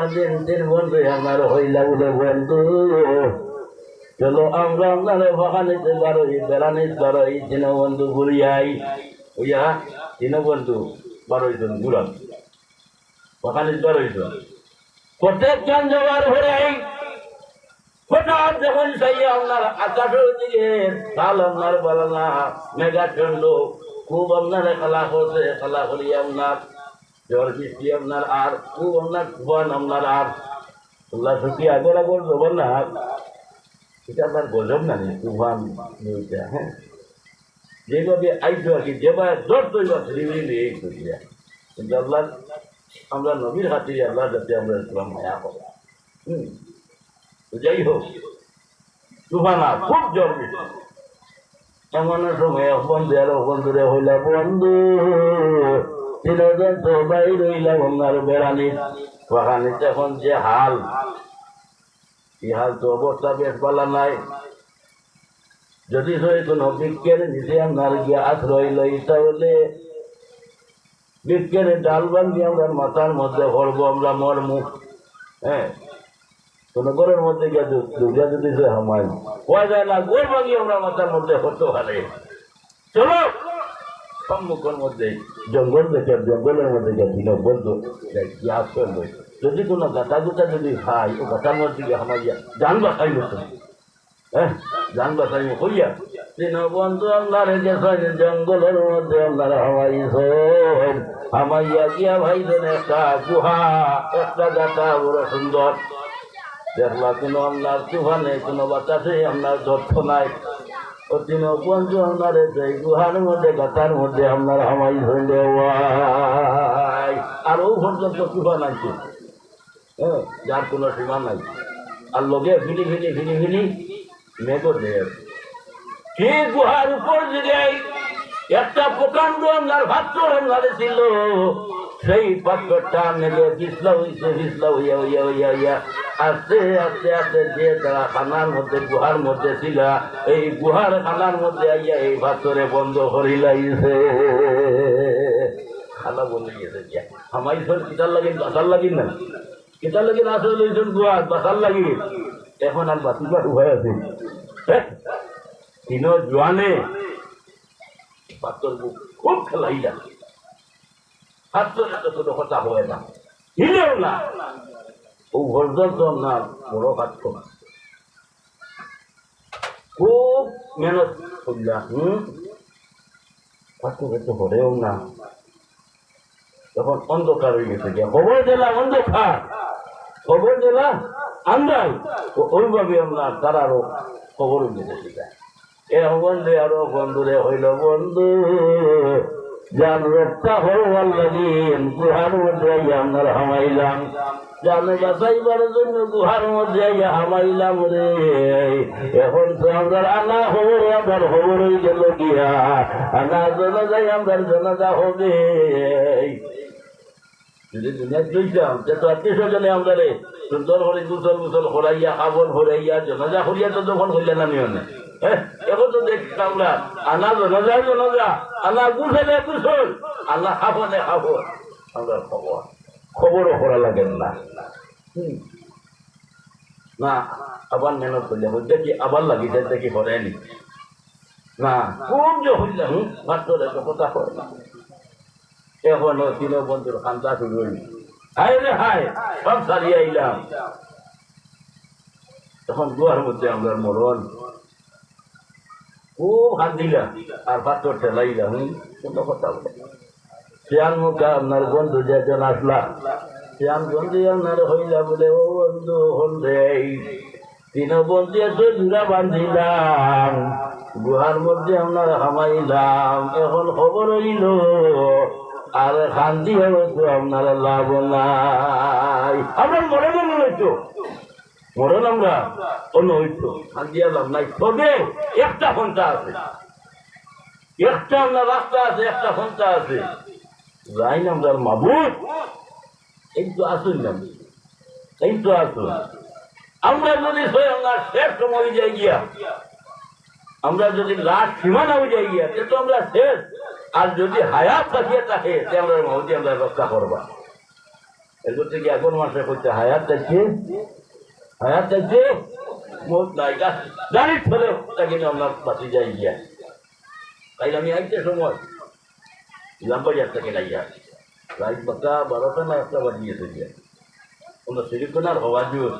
দিন দিন বন্ধু আমার হইলা বলে বন্ধু চলো আমরা আপনারে ভাষা নিতে পারো বেড়া নিতে পারো এই দীনবন্ধু ঘুরিয়াই ওইয়া দীনবন্ধু 12 জন ঘুরান ভাষা নিতে পারো প্রত্যেকজন যাওয়ার ঘরে হঠাৎ যখন সেই আপনার আকাশের দিকে কাল আপনার বলে না মেঘাচন্ড খুব আপনার খেলা করছে খেলা করি আপনার ঝড় বৃষ্টি আপনার আর খুব আপনার তুফান আপনার আর তোলা ছুটি আগর আগর দেবেন না এটা আপনার গজব না তুফান হ্যাঁ যেভাবে আইসো আর কি যেভাবে জোর তৈরি রিভিলি এই করিয়া কিন্তু আল্লাহ আমরা নবীর হাতিয়ে আল্লাহ যাতে আমরা ইসলাম মায়া করা যাই হোক তুফানা খুব জ্বর বেশি এমন সময় বন্ধু আর বন্ধুরে হইলা বন্ধু তিনজন তো বাই রইলা বন্ধার বেড়ানি ওখানিতে এখন যে হাল এই হাল তো অবস্থা বেশ ভালো নাই যদি কোনো বৃক্ষের নিচে আপনার গিয়ে আশ্রয় লই তাহলে বৃক্ষের ডাল বান্ধি আমরা মাথার মধ্যে ভরবো আমরা মরমু হ্যাঁ কোনো ঘরের মধ্যে গিয়ে দুর্গা যদি হামাই হওয়া যায় না গোর ভাঙি আমরা মাথার মধ্যে হতো হারে চলো সম্মুখের মধ্যে জঙ্গল দেখে জঙ্গলের মধ্যে গেছি না বলতো কি আশ্রয় লই যদি কোনো গাতা গুতা যদি খাই ও গাতার মধ্যে গিয়ে হামাইয়া জান বাসাই মতো হ্যাঁ জান বাসাই হইয়া বন্ধু আপনার জঙ্গলের মধ্যে আপনার হামাইয়া গিয়া ভাইজন একটা গুহা একটা গাতা বড় সুন্দর দেখলা কোনো আপনার তুফানে কোনো বাতাসে আপনার তথ্য নাই ও তিন বন্ধু আপনার এই গুহার মধ্যে গাতার মধ্যে আপনার হামাই ধরলে আর ও পর্যন্ত তুফান আছে হ্যাঁ যার কোনো সীমা নাই আর লগে ফিলি ফিলি ফিলি ফিলি মেঘো দেয় কি গুহার উপর যে একটা প্রকাণ্ড আপনার ভাত্র আপনার ছিল সেই পাথরটা মেঘে পিছলা হইয়া হইয়া হইয়া হইয়া আস্তে আস্তে আস্তে যে তারা খানার মধ্যে গুহার মধ্যে ছিল এই গুহার খানার মধ্যে আইয়া এই পাথরে বন্ধ করিলাইছে খানা বলে গেছে আমাই সব কিতার লাগিন বাসার লাগিন না কিতার লাগিন আসলে লইছেন গুহার বাসার লাগিন এখন আর বাতিপাত উভয় আছে তিন জোয়ানে পাথর খুব খেলাইলা পাথরে তো কোনো কথা হয় না হিলেও না ও পর্যন্ত না বড় পাত্র খুব মেহনত করলাম পাথরে তো হরেও না তখন অন্ধকার হয়ে গেছে খবর দিলাম অন্ধকার খবর দিলাম আন্দাজ ওইভাবে আমরা তারারও খবর দিতে যায় এরকম বন্ধু আরো বন্ধুরে হইল বন্ধু যান রক্ষা হওয়ার লাগিন গুহার মধ্যে আমরা হামাইলাম জানে বাঁচাইবার জন্য গুহার মধ্যে হামাইলাম রে এখন তো আমরা আনা খবর আবার খবর হয়ে গেল গিয়া আনা জানাজাই আমরা জানাজা হবে যদি দুনিয়ায় চলতাম তো আত্মীয় স্বজনে আমরা রে সুন্দর করে গুসল গুসল হরাইয়া খাবর হরাইয়া জানাজা হরিয়া তো তখন হইলেন আমি অনেক এখন তো দেখছি আমরা আনা জানাজা আনা গুসলে গুসল আনা খাবনে খাবর আমরা খবরও করা লাগেন না না আবার মেহনত করলে বলতে কি আবার লাগিছে দেখি করেনি না খুব যে হইলাম মাত্র কথা করে না এখনো তিন বন্ধুর খান্তা শুরু হইল হায় রে হায় সব সারিয়ে আইলাম তখন গুহার মধ্যে আমরা মরণ খুব হাত দিলাম আর পাথর ঠেলাইলাম কোনো কথা বলে শ্যান মুখা আপনার বন্ধু যেজন আসলা শ্যান বন্ধু আপনার হইলা বলে ও বন্ধু হল রে তিন বন্ধু এসে জুড়া বান্ধিলাম গুহার মধ্যে আপনার হামাইলাম এখন খবর হইল আর শান্তি হয়তো আপনার লাভ নাই আপনার মরে মনে হইতো মরণ আমরা অন্য হইতো শান্তি লাভ নাই তবে একটা পন্থা আছে একটা আপনার রাস্তা আছে একটা পন্থা আছে যাই না আমরা মাবুদ এই তো আসুন না এই তো আসুন আমরা যদি আমরা শেষ সময় যাই গিয়া আমরা যদি লাস্ট সীমানা হয়ে যাই গিয়া তো আমরা শেষ আর যদি হায়াত থাকিয়ে থাকে আমরা মহতি আমরা রক্ষা করবা এরপর থেকে এখন মাসে করতে হায়াত চাইছে মোট নাই গাড়ির ফেলে তাকে আমরা বাঁচি যাই গিয়া তাই আমি আইতে সময় লাম্বাজার থেকে লাইয়া রাত বাচ্চা 12টা না 1টা বাজিয়েছে গিয়া কোনো সিলিকনার হওয়া জোর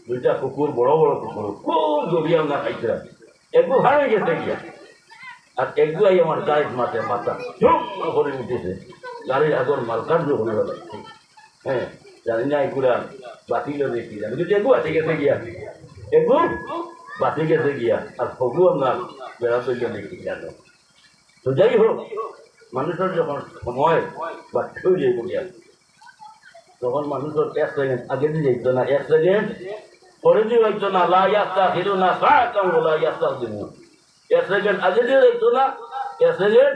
দুইটা কুকুর বড় বড় কুকুর খুব জড়িয়ে আমরা খাইছিলাম একটু হারিয়ে গেছে গিয়া আর একটু আই আমার গাড়ির মাথা ঝুম করে উঠেছে গাড়ির আগর মাল কার্য হয়ে গেল হ্যাঁ জানি না এগুলা বাতিল দেখি আমি কিন্তু একটু বাঁচে গেছে গিয়া একটু বাঁচে গেছে গিয়া আর ফগু আপনার বেড়াতে গিয়ে দেখি গেল তো যাই হোক মানুষের যখন সময় বা ঠেউ যাইব গিয়া তখন মানুষের 1 সেকেন্ড আগে দিয়ে যাইত না 1 সেকেন্ড পরে দিয়ে যাইত না লাইয়াস্তা হিরো না সাহায্য লাইয়াস্তা দিব 1 সেকেন্ড আগে দিয়ে যাইত না 1 সেকেন্ড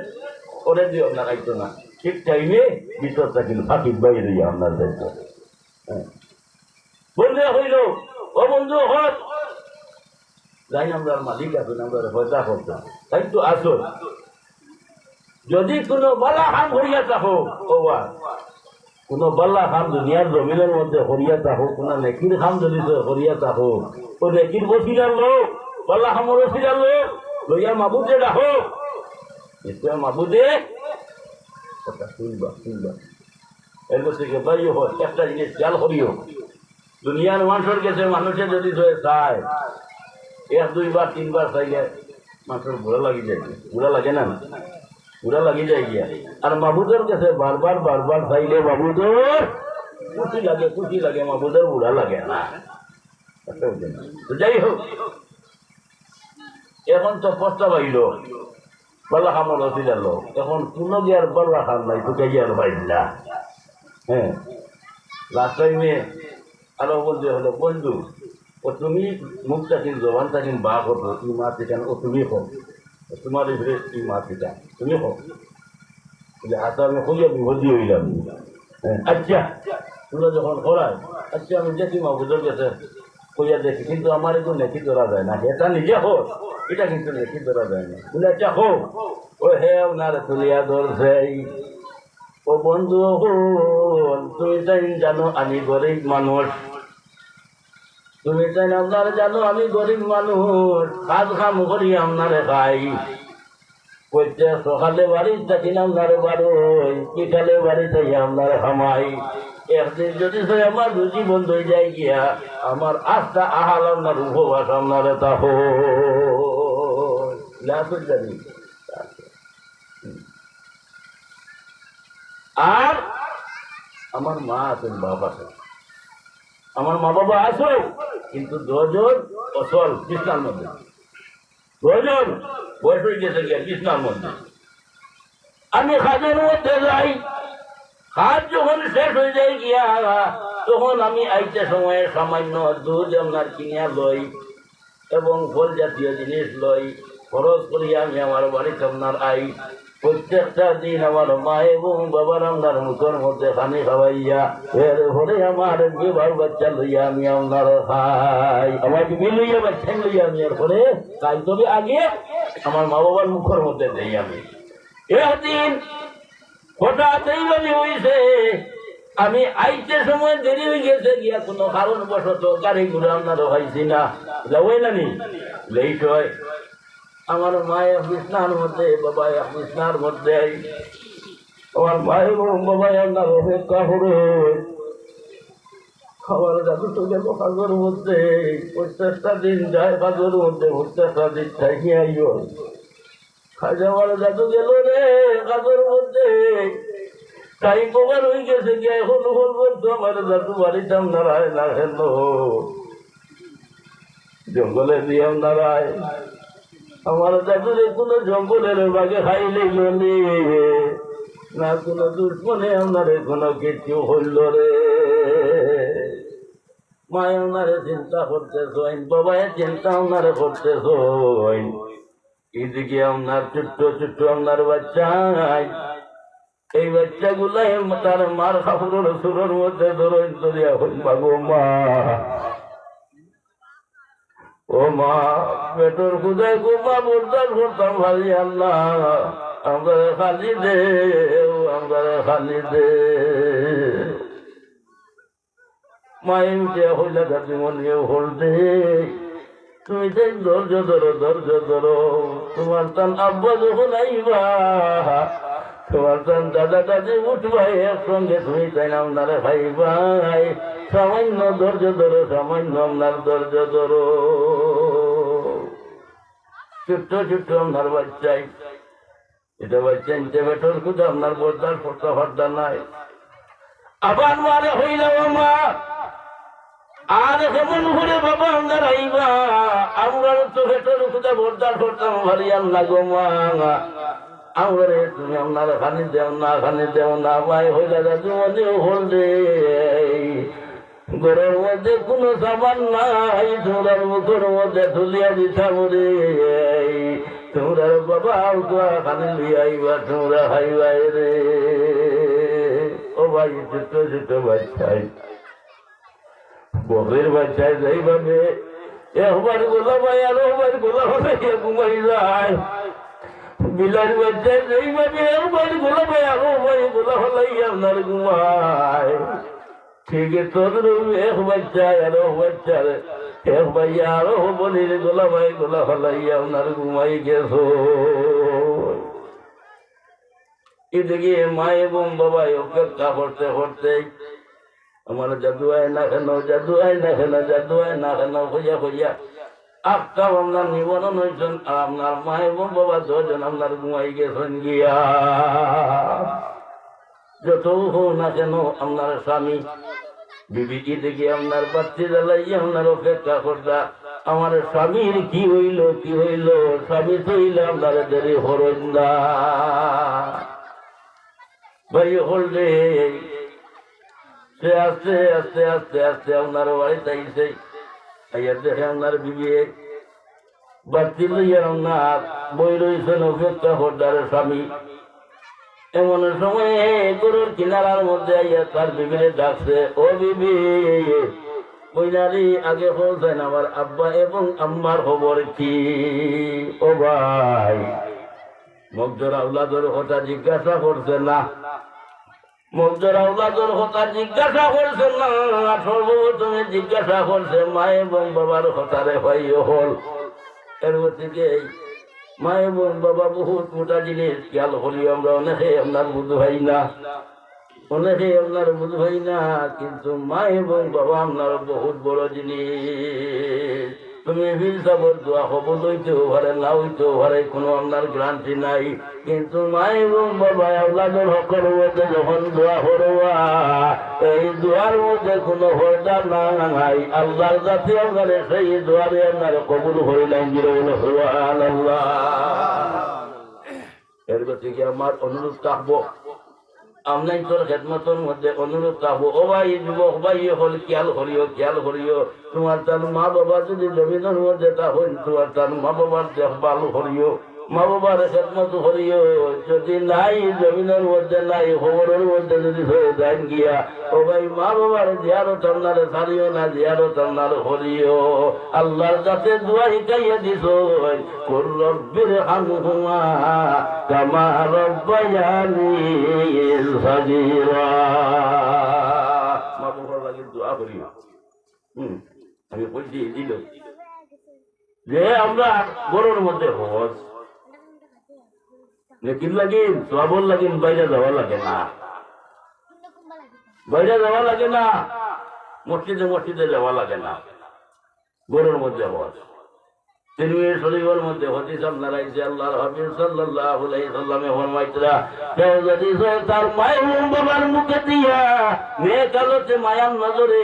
পরে দিয়ে আপনার আইত না ঠিক টাইমে ভিতর থাকিল ফাঁকি বাইরে আপনার যাইত বন্ধু হইল ও বন্ধু হত যাই আমরা মালিক আছেন আমরা হয়তা করতাম তাই তো আসো যদি কোনো বালা হাম হইয়া থাকো কোনো বাল্লা খাম দুনিয়ার জমিনের মধ্যে হরিয়া থাকো কোনো নেকির খাম যদি হরিয়া থাকো ও নেকির বসিলার লোক বাল্লা খামর বসিলার লোক লইয়া মাবুদে রাখো নিশ্চয় মাবুদে কথা শুনবা এরপর থেকে বাইও হয় একটা জিনিস খেয়াল করিও দুনিয়ার মানুষের কাছে মানুষের যদি চায় 1 2 বার 3 বার চাইলে মানুষের বুড়া লাগি যায় বুড়া লাগে না বুড়া লাগি যায় গিয়া আর মাবুদের কাছে বারবার চাইলে মাবুদের খুশি লাগে মাবুদের বুড়া লাগে না তো যাই হোক এখন তো পস্তা পাইল বাল্লা খামর অসিলাল এখন কোনো গিয়ার বাল্লা খাম নাই তোকে গিয়ার পাইলা হ্যাঁ লাস্ট টাইমে আরো বলতে হলো বন্ধু ও তুমি মুখ থাকিন জবান থাকিন বা করবো তুমি মা ঠিকান ও তুমি হোক তোমার ভিতরে তুমি মা ঠিকান তুমি হোক হাতে আমি খুঁজে বিভর্তি হইলাম আচ্ছা তোমরা যখন করায় আচ্ছা আমি দেখি মা বুঝে গেছে কইয়া দেখি কিন্তু আমার একটু নেকি ধরা যায় না এটা নিজে হোক এটা কিন্তু নেকি ধরা যায় না বলে আচ্ছা হোক ও হে ওনার তুলিয়া ধরছে ও বন্ধু তুমি তাই জানো আমি গরিব মানুষ তুমি তাই আপনার জানো আমি গরিব মানুষ কাজ কাম করি আপনারে খাই কইতে সকালে বাড়ি থাকি আপনারে বারোই বিকালে বাড়ি থাকি আপনারে খামাই একদিন যদি আমার রুজি বন্ধ হয়ে যায় গিয়া আমার আস্থা আহাল আপনার উপবাস আপনারে তাহো জানি আর আমার মা আছেন বাপ আছেন আমার মা বাবা আসো কিন্তু 2 জন অসল কৃষ্ণার মধ্যে 2 জন বয়স হয়ে গেছে গিয়া কৃষ্ণার মধ্যে আমি কাজের মধ্যে যাই কাজ যখন শেষ হয়ে যায় গিয়া তখন আমি আইতে সময়ে সামান্য দুধ আপনার কিনিয়া লই এবং ফল জাতীয় জিনিস লই খরচ করিয়া আমি আমার বাড়িতে আপনার আই প্রত্যেকটা দিন আমার মা এবং বাবার আপনার মুখের মধ্যে পানি খাওয়াইয়া এর ফলে আমার বিবাহ বাচ্চা লইয়া আমি আপনার খাই আমার বিবি লইয়া বাচ্চা লইয়া আমি এর ফলে কাজ তবে আগে আমার মা বাবার মুখের মধ্যে দেই আমি একদিন হঠাৎ এইভাবে হয়েছে আমি আইতে সময় দেরি হয়ে গেছে গিয়া কোনো কারণবশত গাড়ি ঘুরে আপনার হয়েছি না যাবই না নি লেট হয় আমার মায়ের বিছনার মধ্যে বাবা বিছনার মধ্যে আমার ভাই এবং বাবাই আপনার অপেক্ষা করে আমার দাদু তো গেল কাজের মধ্যে প্রত্যেকটা দিন যায় কাজের মধ্যে প্রত্যেকটা দিন থাকি আইও খাজা আমার দাদু গেল রে কাজের মধ্যে টাইম ওভার হয়ে গেছে গিয়ে এখন বলতো আমার দাদু বাড়িতে নারায় না হেন জঙ্গলে দিয়ে নারায় আমার দাদুরে কোনো জঙ্গলের বাগে খাইলে না কোনো দুশ্মনে আপনারে কোনো কিছু হইল রে মায় আপনারে চিন্তা করতেছেন বাবায় চিন্তা আপনারে করতেছেন এদিকে আপনার ছোট্ট আপনার বাচ্চা এই বাচ্চাগুলাই তার মার কাপড়ের সুরের মধ্যে ধরেন ধরিয়া হইল বাবু মা ও মা পেটর খুদায় গোমা বরদার করতাম ভাই আল্লাহ আমরা খালি দে আমরা খালি দে মায়ের উঠে হইলা দাদিমনিও হল দে তুমি তাই ধৈর্য ধরো তোমার তান আব্বা যখন আইবা তোমার তান দাদা দাদি উঠবাই একসঙ্গে তুমি তাই না আপনারা ভাই সামান্য ধৈর্য ধরো সামান্য আপনার ধৈর্য ধরো ছোট্ট ছোট্ট আপনার বাচ্চাই এটা বাচ্চা নিতে বেটর কিন্তু আপনার বর্দার ফোটা ফাটা নাই আবার মারে হইলাম মা আর কেমন করে বাবা আমরা আইবা আমরা তো ভেতর খুদা বর্দার করতাম ভারিয়াম লাগো মা আমরা তুমি আপনার খানি দেও না ভাই হইলা দাদু মনে হল রে ঘরের মধ্যে কোনো সামান নাই তোমরার মুখের মধ্যে তুলিয়া দিতাম রে তোমরা বাবা খানি লিয়ে আইবা তোমরা খাইবা রে ও ভাই ছোট ছোট বাচ্চাই বকের বাচ্চায় যাইভাবে একবার গোলা ভাই আর একবার গোলা হলাইয়া ঘুমাই যায় বিলার বাচ্চায় যাইভাবে একবার গোলা ভাই আরো ভাই গোলা হলাইয়া আপনার ঘুমায় ঠিক তোর এক বাচ্চায় আরো বাচ্চার এক ভাই আরো বলির গোলা ভাই গোলা হলাইয়া আপনার ঘুমাই গেছো এদিকে মা এবং বাবা অপেক্ষা করতে করতে আমার জাদু আয় না কেন হইয়া আপটা আপনার নিবরণ হয়েছেন আর আপনার মা এবং বাবা দুজন আপনার ঘুমাই গেছেন গিয়া যত হোক না কেন আপনার স্বামী বিবিটি থেকে আপনার বাচ্চি জ্বালাইয়া আপনার অপেক্ষা করতা আমার স্বামীর কি হইল স্বামী তো হইলে আপনার দেরি হরণ না ভাই হল রে সে আস্তে আস্তে আস্তে আস্তে আপনার বাড়িতে আইসে আইয়া দেখে আপনার বিবি বাড়তি লইয়া আপনার বই রয়েছেন অপেক্ষা হরদার স্বামী এমন সময় গরুর কিনারার মধ্যে আইয়া তার বিবিরে ডাকছে ও বিবি ওই নারী আগে বলছেন আমার আব্বা এবং আম্মার খবর কি ও ভাই মগজরা উলাদর কথা জিজ্ঞাসা করছে না মগজরা উলাদর কথা জিজ্ঞাসা করছে না সর্বপ্রথমে জিজ্ঞাসা করছে মা এবং বাবার কথারে ভাই হল এর থেকে মা এবং বাবা বহুত মোটা জিনিস খেয়াল করি আমরা অনেকে আপনার বুধ ভাই না কিন্তু মা এবং বাবা আপনার বহুত বড় জিনিস তুমি হিসাবর দোয়া কবুল হইতেও পারে না হইতেও পারে কোনো আপনার গ্রান্তি নাই কিন্তু মা এবং বাবা আল্লাহর হকের মধ্যে যখন দোয়া করবা এই দোয়ার মধ্যে কোনো হরদা নাই আল্লাহর কাছে আপনার সেই দোয়ারে আপনার কবুল হইলাম সুবহানাল্লাহ। এর থেকে আমার অনুরোধ থাকবো আমরাই তোর খেদমতের মধ্যে অনুরোধ থাকবো ও ভাই যুবক ভাই হল খেয়াল করিও তোমার তার মা বাবা যদি জমিনের মধ্যে থাকুন তোমার তার মা বাবার দেখভাল করিও মা বাবার খেদমত করিও যদি নাই জমিনের মধ্যে নাই খবরের মধ্যে যদি হয়ে যান গিয়া ও ভাই মা বাবার জিয়ারত আপনার ছাড়িও না জিয়ারত আপনার করিও আল্লাহর কাছে দোয়া শিখাইয়া দিছ কুর রব্বির হামহুমা কামা রব্বায়ানি সাগীরা মা বাবার লাগে দোয়া করিও আমি বলছি দিল যে আমরা গরুর মধ্যে হজ লেকিন লাগিন সবল লাগিন বাইরে যাওয়া লাগে না মসজিদে যাওয়া লাগে না গরুর মধ্যে হজ তিরমিজি শরীফের মধ্যে হাদিস আপনার আইছে আল্লাহর হাবিব সাল্লাল্লাহু আলাইহি সাল্লামে ফরমাইতরা কেউ যদি তার মায়ের বাবার মুখে দিয়া নেক আলোতে মায়ার নজরে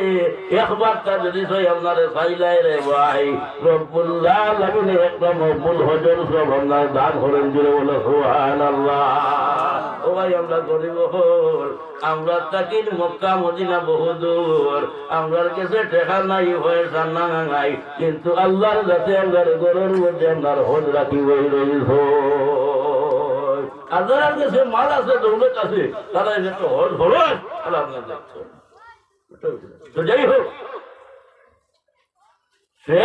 একবার তা যদি আপনারে চাইলাই রে ভাই রব্বুল আলামিন একটা মকবুল হজর সব আপনার দান করেন জুড়ে বলে সুবহানাল্লাহ। ও ভাই আমরা গরিব হল আমরা থাকি মক্কা মদিনা বহু দূর আমরার কাছে টাকা নাই পয়সা নাই কিন্তু আল্লাহর কাছে আমরা গরুর মধ্যে আপনার হজ রাখি বই রইল আল্লাহর কাছে মাল আছে দৌলত আছে তারা একটু হজ হল আপনার দেখছ তো যাই হোক সে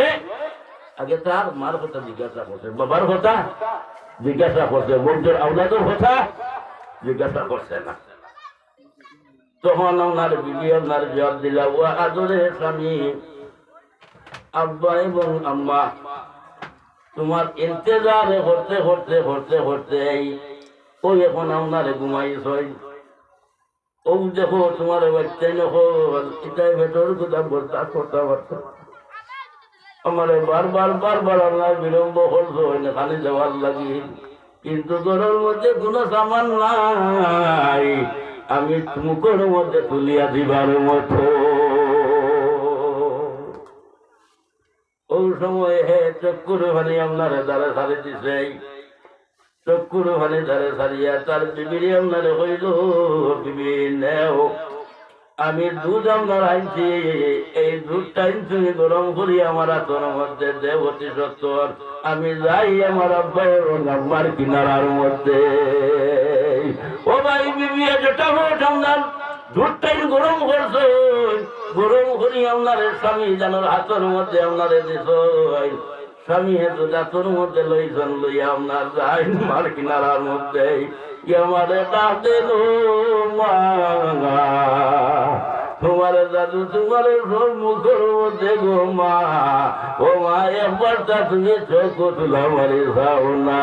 আগে তার মার কথা জিজ্ঞাসা করছে বাবার কথা জিজ্ঞাসা করছে বন্ধুর আওলাদের কথা জিজ্ঞাসা করছে না। তখন ওনার বিবি ওনার জবাব দিলা, ও আদরে স্বামী, আব্বা এবং আম্মা তোমার ইন্তজারে করতে করতে করতে করতে ওই এখন আপনারে ঘুমাইছ, ও দেখো তোমার বাচ্চাই নকল এটাই ভেতর কোথা বরদাস্ত করতে পারত, আমার বারবার বারবার আপনার বিলম্ব করছো খালি দেওয়ার লাগি, কিন্তু ঘরের মধ্যে কোনো সামান নাই আমি মুখের মধ্যে তুলিয়া দিবার মতো। ওই সময় হে চক্কুর ভানি আপনারে দ্বারা সারি দিছে, চক্কুর ভানি দ্বারা সারিয়া তার বিবিরে আপনারে কইল, বিবি নেও আমি দুধ আপনার আনছি, এই দুধটা তুমি গরম করি আমার হাতের মধ্যে দেব অতি সত্তর, আমি যাই আমার আব্বা এবং আম্মার কিনারার মধ্যে। ও ভাই বিবি যেটা হোক আপনার দুধটাই গরম করছো, গরম করি আপনার স্বামী জানোর হাতের মধ্যে আপনারে দিছ, স্বামী হেতু হাতের মধ্যে লইছেন, লইয়া আপনার যাই মার কিনারার মধ্যে আমারে ডাকে মা, তোমার দাদু তোমার মুখের মধ্যে গো মা, ও মা একবার তা তুমি চোখ তুলা মারি যাও না।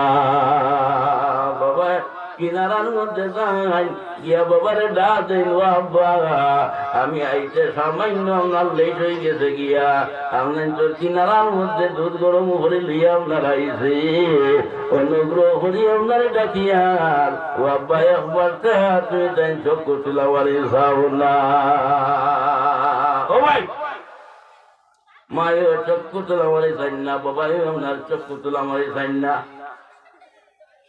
বাবা কিনারার মধ্যে যাই গিয়া বাবারে ডাক দেন, আব্বা আমি আইতে সামান্য আপনার লেট হয়ে গেছে গিয়া, আপনার তো কিনারার মধ্যে দুধ গরম করে লিয়া আপনার আইছে, অনুগ্রহ করি আপনার ডাকিয়ার ও আব্বা একবার তুমি তাই চোখ তুলা মারি যাও না। ও ভাই মায়ের চক্ষু তোলা মারি চাই না, বাবাই আপনার চক্ষু তোলা মারি চাই না,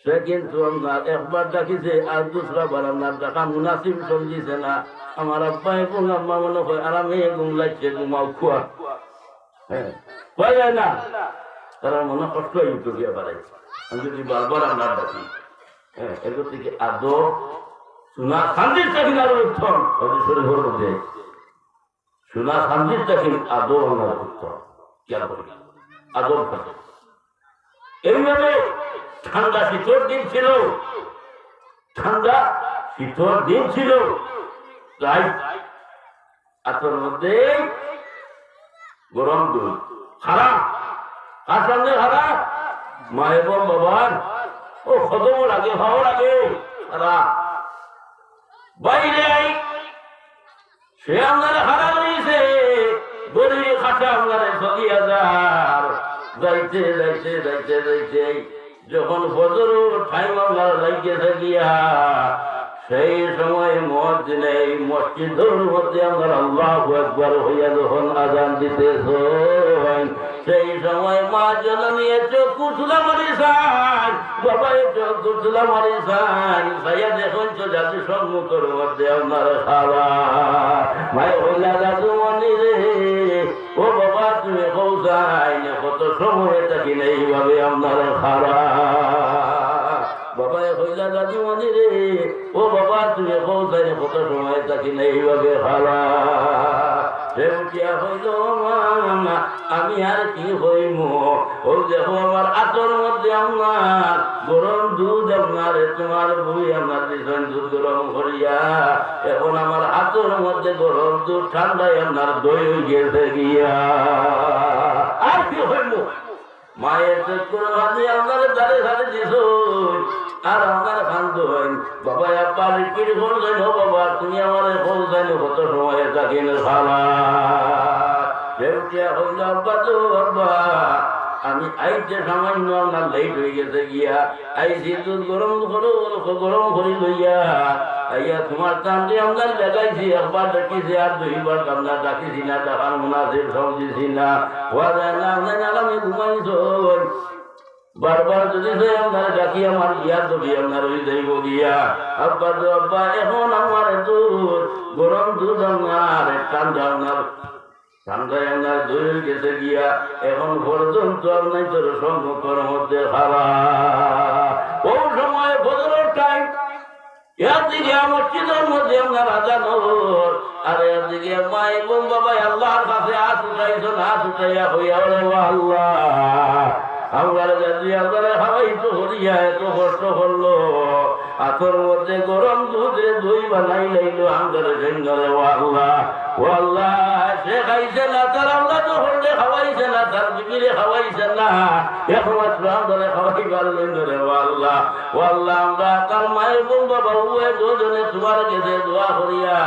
সে কিন্তু আপনার একবার ডাকিছে আর দুসরা বার আপনার ডাকা মুনাসিব সমঝিছে না। আমার আব্বা এবং আম্মা মনে হয় আরামে ঘুম লাগছে, ঘুমাও খুয়া, হ্যাঁ পাওয়া যায় না, তারা মনে কষ্ট হয়ে উঠে গিয়ে বাড়াইছে। আমি যদি বারবার আপনার ডাকি, হ্যাঁ এগুলো থেকে আদর সোনা শান্তির চাকরি আরো উত্তম, শরীর ঘর মধ্যে সোনা শান্তির চাকরি আদর আমার উত্তম, খেয়াল করি আদর থাকে। এইভাবে ঠান্ডা শীতর দিন ছিল, ঠান্ডা শীতর দিন ছিল, তাই আতর মধ্যে গরম দুধ খারাপ, কার সঙ্গে খারাপ মা এবং বাবার, ও খদম লাগে ভালো লাগে খারাপ, বাইরে সে আপনার খারাপ রয়েছে, গরিব খাটা আপনার ৬০০০ যাইতে যাইতে যাইতে যাইতে যখন ফজর টাইম আপনার লাগিয়েছে গিয়া, সেই সময় মসজিদে এই মসজিদের মধ্যে আমরা আল্লাহু আকবার হইয়া যখন আজান দিতেছ, সেই সময় মা জননী চক্ষু তুলা মারিছেন, বাবা চক্ষু তুলা মারিছেন, ভাইয়া দেখুন তো জাতি সম্মুখের মধ্যে আপনার খাওয়া মায়ের হইলা দাদু মনি রে, ও বাবা তুমি কৌশাই কত সময় থাকি না এইভাবে আপনার খাওয়া, বাবা হইলা দাদু মনি রে, ও বাবা তুমি কৌশাই কত সময় থাকি না এইভাবে খাওয়া, হইল মা আমি আর কি হইম, ও দেখো আমার আতর মধ্যে আপনার গরম দুধ, আপনার তোমার বই আপনার দিচ্ছেন দুধ গরম করিয়া, এখন আমার আতর মধ্যে গরম দুধ ঠান্ডায় আপনার দই হয়ে গেছে গিয়া, আর কি হইল মায়ের চক্কর ভাজি আপনার দাঁড়ে ধারে দিছ, আর আপনার খান্ত হইন বাবা আব্বা রিপিট করছেন, ও বাবা তুমি আমার বলছেন কত সময় থাকেন খালা, হইল আব্বা তো আব্বা আমি আইতে সামান্য আপনার লেট হয়ে গেছে গিয়া, আইসি দুধ গরম করো গরম করি লইয়া আইয়া তোমার টানটি আপনার দেখাইছি, একবার ডাকিছি আর দুইবার আপনার ডাকিছি না, ডাকার মুনাসিব সমঝিছি না, হওয়া যায় না আপনার আমি ঘুমাইছ, বারবার যদি আপনার ডাকি আমার ইয়ার দবি আপনার ওই যাইব গিয়া, আব্বা তো আব্বা এখন আমার দুধ গরম দুধ আপনার ঠান্ডা আপনার ঠান্ডায় আপনার দই গেছে গিয়া, এখন পর্যন্ত আপনার তোর সম্মুখের মধ্যে খাওয়া, ও সময় ফজরের টাইম, এদিকে মসজিদের মধ্যে আপনার আজান আর এদিকে মা এবং বাবা আল্লাহর কাছে হাত উঠাইছেন, হাত উঠাইয়া হইয়া আল্লাহ আমার যদি আপনারা খাওয়াই তো হরিয়া এত কষ্ট করলো, আতর মধ্যে গরম দুধে দই বানাই লাইলো আঙ্গারে জঙ্গলে ও আল্লাহ সে খাইছে না তার আল্লাহ তো হলে খাওয়াইছে না তার বিবিরে খাওয়াইছে না একমাত্র আঙ্গারে খাওয়াই পারলেন ধরে ও আল্লাহ আমরা তার মায়ের বোন বাবা উয়ে দুজনে তোমার কাছে দোয়া করিয়া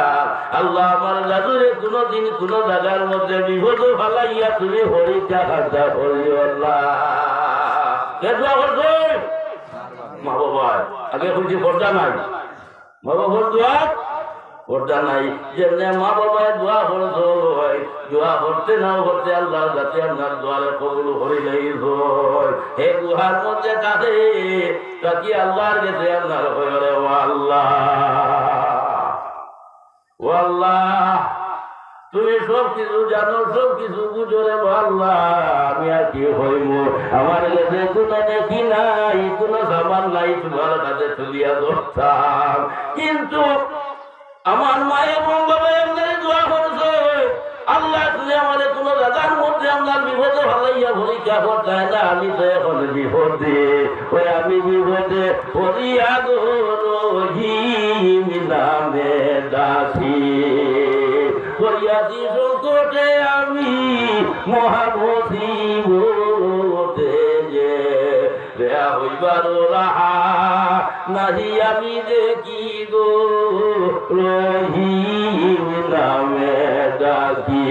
আল্লাহ আমার দাদুরে কোনোদিন কোনো জায়গার মধ্যে বিপদ ফালাইয়া তুমি হরিটা খাতা করি আল্লাহ দোয়া করছো মা বাবা আগে কইছি পর্দা নাই মা বাবার দোয়া পর্দা নাই যেমনি মা বাবায় দোয়া করছো দোয়া করতে নাও করতে আল্লাহ যাতে আপনার দোয়ারে কবুল হয়ে যাই হে গুহার মধ্যে কাছে তাকি আল্লাহর কাছে আপনার হয়ে ও আল্লাহ ও আল্লাহ তুমি সব কিছু জানো সব কিছু বুঝো রে আল্লাহ আমি আর কি হইব আমার কাছে কোনো দেখি নাই কোনো সামান নাই তোমার কাছে তুলিয়া ধরতাম কিন্তু আমার মায়ের বোন বাবা এমনি দোয়া করছে আল্লাহ তুমি আমাদের কোনো দাদার মধ্যে আপনার বিপদে ভালাইয়া পরীক্ষা করতে না আমি তো এখন বিপদে ওই আমি বিপদে হরিয়া গো রহিম নামে দাসী করিয়াছি সংকটে আমি মহামসিবতে যে রেয়া হইবার রাহা নাহি আমি দেখি গো রহিম নামে ডাকি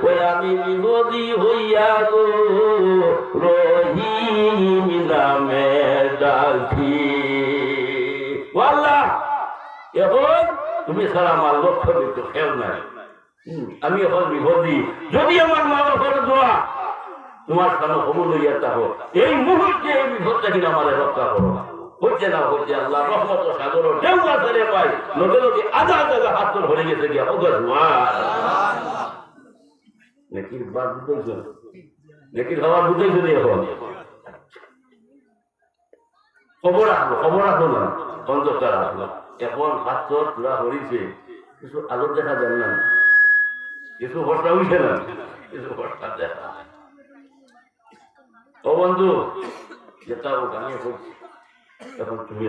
ওই আমি বিপদী হইয়া গো রহিম নামে ডাকি আল্লাহ এখন তুমি ছাড়া আমার লক্ষ্য দিতে খেয়াল নাই আমি এখন বিপদী যদি আমার মা বাবার দোয়া তোমার সামনে কবুল হইয়া থাকো এই মুহূর্তে এই বিপদটা কিনা আমার রক্ষা করো হচ্ছে না হচ্ছে আল্লাহ রহমত সাগর ঢেউ ছেড়ে পাই লোকে লোকে আধা আধা হাত তোর ভরে গেছে গিয়া ওগর নেকির বাদ বুঝেছ নেকির খাবার বুঝেছ এখন খবর আসলো না অন্ধকার আসলো এখন হাত তোর পুরা হরিছে কিছু আলো দেখা যায় না কিছু ভরসা হইছে না কিছু ভরসা দেখা ও বন্ধু যেটা ও গানে করছি এখন তুমি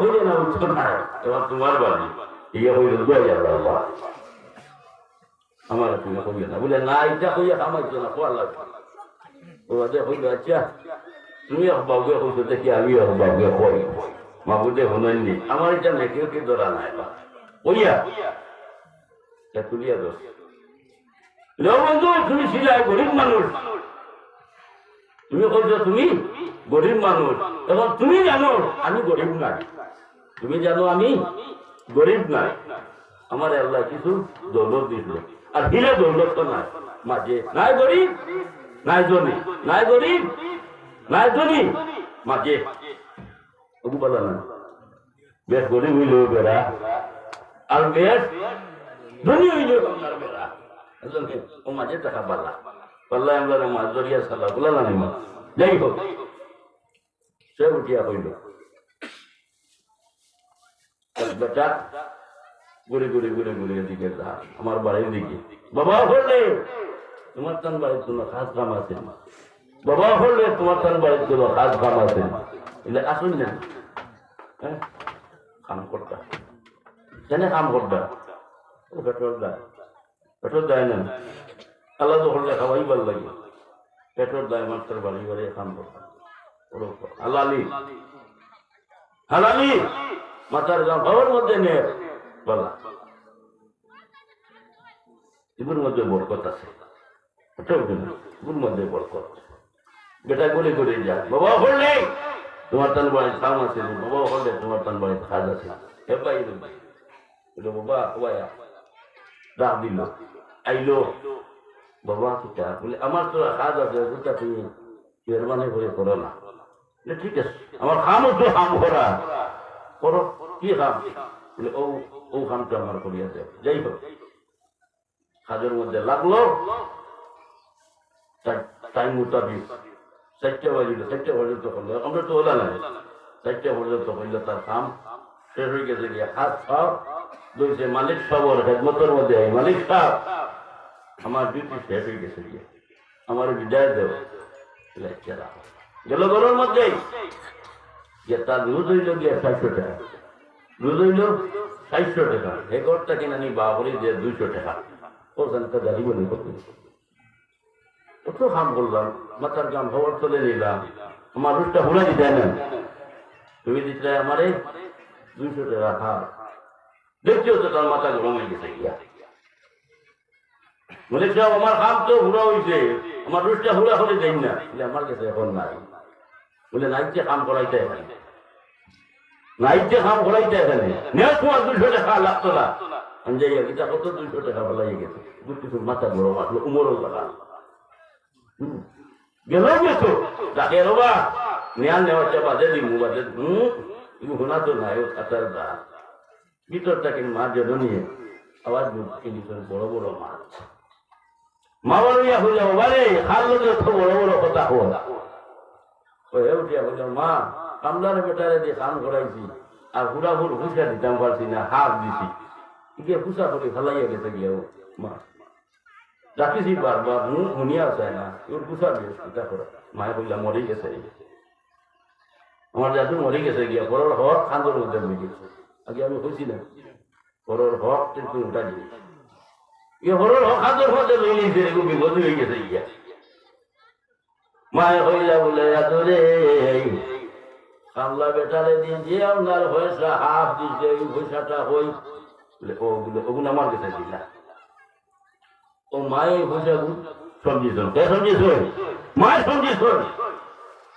হইলে না উত্তর না এবার তোমার বাড়ি ইয়ে হইল 2000 বাবা আমার তুমি হইলে না বলে না এটা হইয়া আমার জন্য খোয়া লাগবে ও হইল আচ্ছা তুমি বাবুকে হইতো দেখি আমি বাবুকে হই মাবুদে হননি আমার এটা নেকেও কি ধরা নাই ওইয়া তুলিয়া দোষ বন্ধু তুমি ছিলাই গরিব মানুষ তুমি বলছো তুমি গরিব মানুষ এখন তুমি জানো আমি গরিব নাই তুমি জানো আমি গরিব নাই আমার আল্লাহ কিছু দৌলত দিল আর দিলে দৌলত তো নাই মাঝে নাই গরিব নাই ধনী নাই গরিব নাই ধনী মাঝে বলা না বেশ গরিব হইলেও বেড়া আর বেশ ধনী হইলেও বেড়া ও মাঝে টাকা পাল্লা পাল্লা আমরা মাছ ধরিয়া সালা বলা না মা যাই হোক সে উঠিয়া হইল বেটা ঘুরে ঘুরে ঘুরে ঘুরে দিকে যা আমার বাড়ির দিকে বাবা বললে তোমার তান বাড়ির কোনো খাস কাম আছে বাবা বললে তোমার তান বাড়ির কোনো খাস কাম আছে এলে আসুন না হ্যাঁ কাম করতা কেন কাম করতা ও পেট্রোল দেয় না আল্লাহ তো হলে খাওয়াই ভাল লাগে পেট্রোল দেয় মাত্র বাড়ি বাড়ি কাম করতা হালালি হালালি মাথার গান খাওয়ার মধ্যে নেই বলা এগুলোর মধ্যে বরকত আছে এগুলোর মধ্যে বরকত বেটা গলে গলে যা বাবা হলে তোমার তান বাড়ি কাম আছে বাবা হলে তোমার তান বাড়ি কাজ আছে বাবা ডাক দিল আইলো বাবা কিটা বলে আমার তো কাজ আছে ওটা তুমি মেহরবানি করে করো না ঠিক আছে আমার কামও তো কাম করা করো কি কাম বলে ও কামটা আমার করিয়া দেয় যাই হোক কাজের মধ্যে লাগলো টাইম মোতাবিক 4টা বাজিল 4টা পর্যন্ত করলো আমরা তো ওলা নাই 4টা পর্যন্ত করলে তার কাম শেষ হয়ে গেছে গিয়ে হাত খাও বলছে মালিক সাহেব ওর খেদমতের মধ্যে মালিক সাহেব আমার ডিউটি শেষ হয়ে গেছে গিয়ে আমার বিদায় দেব গেল ঘরের মধ্যে গিয়ে তার রোজ হইল গিয়ে 400 টাকা, রোজ হইল 400 টাকা, এ ঘরটা কিনা নি বাবরি দিয়ে 200 টাকা, ওখানটা গাড়ি বলে করতে কত কাম করলাম, মাথার কাম খবর চলে নিলাম, আমার রোজটা হুড়া দিতে না, তুমি দিতে আমারে 200 টাকা খা, দেখছিও তো তার মাথা গরম হয়ে গেছে গিয়া বলে সব আমার কাম তো হুড়া হয়েছে, আমার রোজটা হুড়া হলে দেই না, বলে আমার কাছে এখন নাই, বলে নাইতে কাম করাইতে এখানে, নাইতে কাম করাইতে এখানে নেওয়ার সময় 200 টাকা লাগতো না, আমি যাই এটা কত 200 টাকা বলাই গেছে, কিছু মাথা গরম আসলো, উমরও লাগা গেল গেছো তাকে রবা নেয়াল নেওয়াটা বাদে দিমু বাদে শোনা তো নাই ও খাতার দা ভিতরটা কিন্তু মা জননী আবার কিন্তু বড় বড় মাছ মা বলিয়া হইল বারে খাল লোকের তো বড় বড় কথা হল হয়ে উঠিয়া হইল মা কামলার বেটারে দিয়ে কাম করাইছি আর হুড়াহুড় হুসা দিতাম পারছি না, হাত দিছি গিয়ে হুসা করে ফেলাইয়া গেছে গিয়ে মা রাখিছি বারবার মুখ শুনিয়া চায় না, ওর হুসা দিয়ে চিন্তা করে মায়ে কইলা মরে গেছে, আমার দাদু মরে গেছে গিয়া বড়র হক খান্দর মধ্যে হয়ে গেছে, আগে আমি কইছি না বড়র হক কিন্তু উঠা দিয়ে ইয়ে বড়র হক খান্দর মধ্যে লই নিয়েছে, এরকম বিপদ হয়ে গেছে গিয়া মায়ে কইলা বলে আদরে কামলা বেটারে দিয়ে যে আপনার পয়সা হাফ দিছে এই পয়সাটা হই বলে ওগুলো আমার কাছে দিলা, ও মায়ের পয়সা সবজি শোন কে সবজি শোন মায়ের সবজি শোন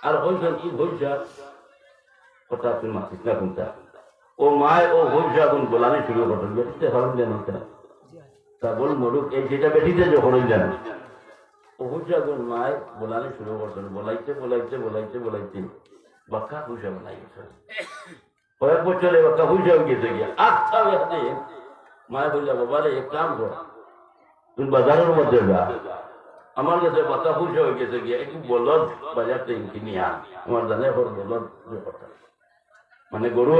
আর হইছেন কি পয়সা কথা তুমি মাসিস না কোনটা ও মায় ও পয়সা কোন বলানি শুরু করতেন বেটিতে হরণ জানি তা বল মরুক এই যেটা বেটিতে যখন জান ও পয়সা কোন মায় বলানি শুরু করতেন, বলাইতে বলাইতে বলাইতে বলাইতে বাক্কা পয়সা বানাই গেছে, কয়েক বছরে বাক্কা পয়সা গেছে গিয়া আচ্ছা মায় বললা বাবা রে এক কাম কর তুমি বাজারের মধ্যে যা, আমার কাছে বাচ্চা পয়সা হয়ে গেছে গিয়া একটু বলদ বাজার থেকে কিনে আন, আমার জানে বলদ মানে গরু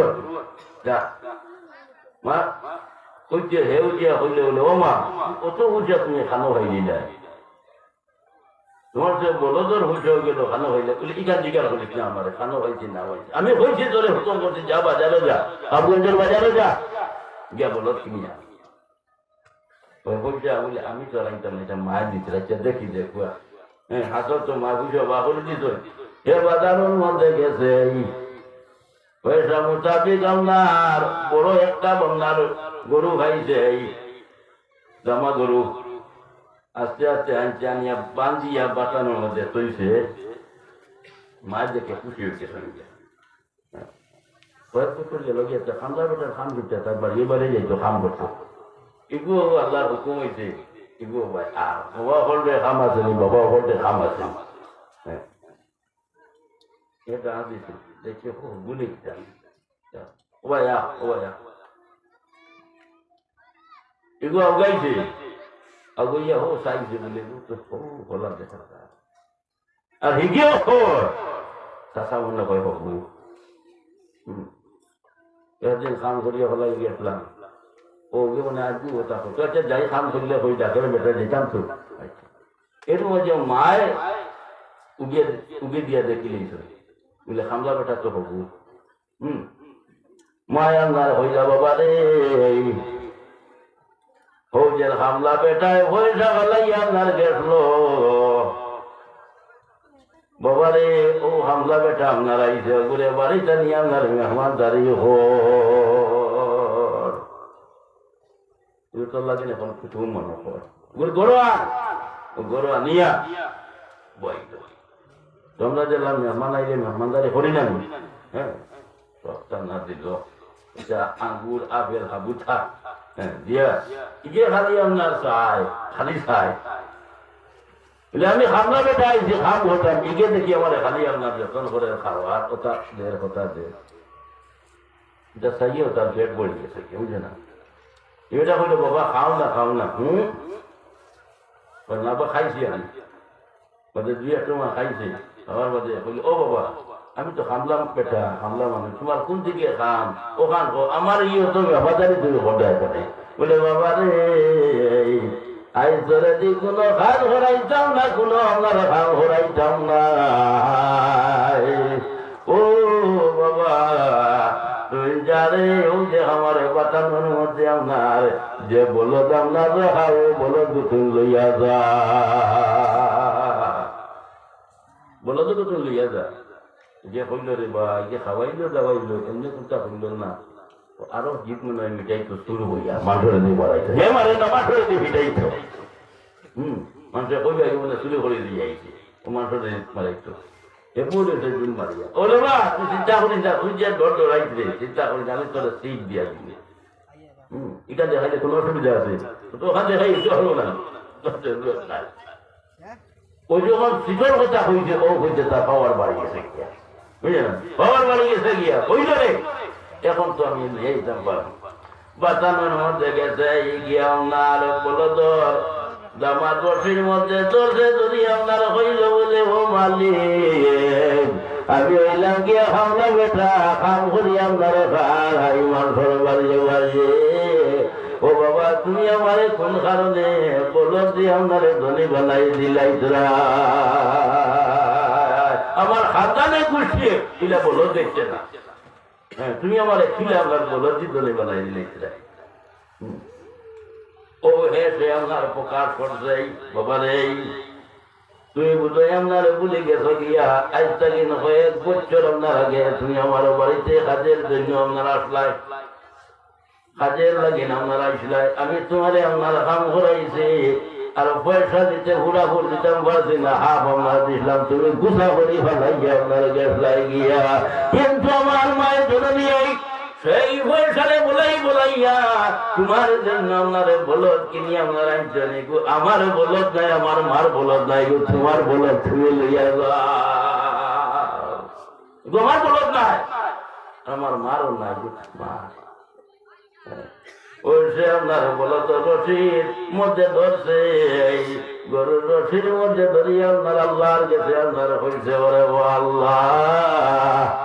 যা মা কইতে হে উঠিয়া হইলে হইলে ও মা অত পয়সা তুমি খানো হয়নি না, তোমার যে বলদর পয়সা হয়ে গেল খানো হইলে বলে ইখান জিজ্ঞাসা করিস না আমার খানো হয়েছে না হয়েছে, আমি হয়েছি তোরে হুকুম করছি যা বাজারে যা কাবগঞ্জের বাজারে যা গিয়া বলদ কিনে আন, পয়সা বলে আমি তো রাখতাম এটা মায়ের দিতে রাখছে দেখি দেখুয়া হ্যাঁ হাসর তো মা বুঝো বা বলে দিত হে বাজারের মধ্যে গেছে পয়সা মোটাপি আপনার বড় একটা বন্যার গরু খাইছে জামা গরু আস্তে আস্তে আনছে আনিয়া বান্ধিয়া বাটানোর মধ্যে তৈছে, মায়ের দেখে খুশি হয়েছে সঙ্গে কয়েক বছর গেল গিয়ে খামলা বেটার খাম দিতে তারপর এবারে যাইতো খাম করতো, এগুলো আল্লাহর হুকুম হয়েছে এগুলো ভাই আর বাবা হলডে খাম আছে নি বাবা হলডে খাম আছে হ্যাঁ এটা দিছে দেখে গুলি ও ভাইয়া এগুলো আগাইছে আগাইয়া হো চাইছে বলে তো বলা দেখা আর হিগেও চাষা মনে কয় হবু একদিন কাম করিয়া ফেলাই গেছিলাম ও মানে আজকে ওটা হতো আচ্ছা যাই কাম করলে হয়ে যাকে বেটা যেতাম তো এর মধ্যে মায় উগে দিয়া দেখিলেই বলে খামলা বেটা তো হবু মায় আল্লাহ হয়ে যা বাবা রে হৌজের হামলা বেটায় পয়সা ফেলাই আল্লাহর গেছলো বাবা রে ও হামলা বেটা আপনার আইসে ঘুরে বাড়িটা নিয়ে আপনার মেহমান দাঁড়িয়ে লাগে এখন কিছু মনে কর গরুয়া নিয়া বই তোমরা যে মেহমান আইলে মেহমানদারি করি না হ্যাঁ সপ্তাহ না দিল এটা আঙ্গুর আপেল হাবু থাক হ্যাঁ দিয়া ইগে খালি আপনার চাই খালি চাই বলে আমি খামলা বেটা আইছি খাম হতাম ইগে দেখি আমার খালি আপনার যতন করে খাওয়ার কথা দের কথা দে এটা চাইও তার পেট বড়ি গেছে কেউ জানা এটা বললো বাবা খাও না না বা খাইছি আমি বাদে 2-1 মাস খাইছি আমার বাদে বলি ও বাবা আমি তো খামলাম পেটা খামলা মানুষ তোমার কোন দিকে খাম ওখান আমার ইয়ে তো বাজারে তুমি হঠাৎ করে বলে বাবা রে আই ধরে দি কোনো খান হরাইতাম না কোনো আমার খান হরাইতাম না ও বাবা রে ও যে আমার বাতানোর মধ্যে আপনার যে বলদ আপনার খাও বলদ দুটো লইয়া যা বলদ দুটো লইয়া যা যে হইল রে বা যে খাওয়াইলো দাওয়াইলো এমনি কোনটা হইল না আরো জিত মনে হয় মিটাইতো শুরু হইয়া মাঠরে দিয়ে বাড়াইতো হে মারে না মাঠরে দিয়ে মিটাইতো মানুষের কইবে মানে শুরু করে দিয়ে যাইছে ও মাঠরে মারাইতো এপরে জুল মারিয়া ওরে বা তুই চিন্তা করিস না তুই যে ডর ডরাইছে চিন্তা করিস আমি তোর সিট দিয়া দিবি এটা দেখাইলে কোনো অসুবিধা আছে তো ওখান দেখাই এটা হলো না ওই যখন সিটের কথা হয়েছে ও হয়েছে তার পাওয়ার বাড়ি গেছে গিয়া বুঝলেন পাওয়ার বাড়ি গেছে গিয়া হইল রে এখন তো আমি এইতাম বাতানোর মধ্যে গেছে গিয়া আপনার বলো তো দামার রশির মধ্যে চলছে যদি আপনার হইল বলে ও মালিক আমি হইলাম গিয়া খাওয়া বেটা কাম করি আপনার খাই মানুষের বাড়িয়ে বাড়িয়ে ও বাবা তুমি আমারে কোন কারণে বলো যে আপনারে ধনী বানাই দিলাই তোরা আমার খাতানে গুছিয়ে এগুলা বলো দেখছে না হ্যাঁ তুমি আমার ছিলে আপনার বলো যে ধনী বানাই দিলাই তোরা ও হে সে আপনার প্রকাশ করছে বাবা রে তুমি বুঝো আপনার ভুলে গেছো গিয়া আজ থেকে কয়েক বছর আপনার আগে তুমি আমার বাড়িতে কাজের জন্য আপনার আসলাই কাজের লাগিন আপনারা আসলাই আমি তোমারে আপনার কাম করাইছি আর পয়সা দিতে ঘুরাঘুর দিতাম পারছি না হাফ আমরা দিলাম তুমি গুছা করি ফেলাইয়া আপনার গ্যাস লাগিয়া কিন্তু আমার মায়ের জননী সেই পয়সারে বলাইয়া তোমার জন্য আপনারে বলদ কিনি আপনার আনছনি আমার বলদ নাই আমার মার বলদ নাই গো তোমার বলদ তুমি লইয়া তোমার বলদ নাই আমার মারও নাই গো মার ওই সে আপনার বলদ রশির মধ্যে ধরছে গরুর রশির মধ্যে ধরিয়া আপনার আল্লাহর কাছে আপনার হয়েছে ওরে ও আল্লাহ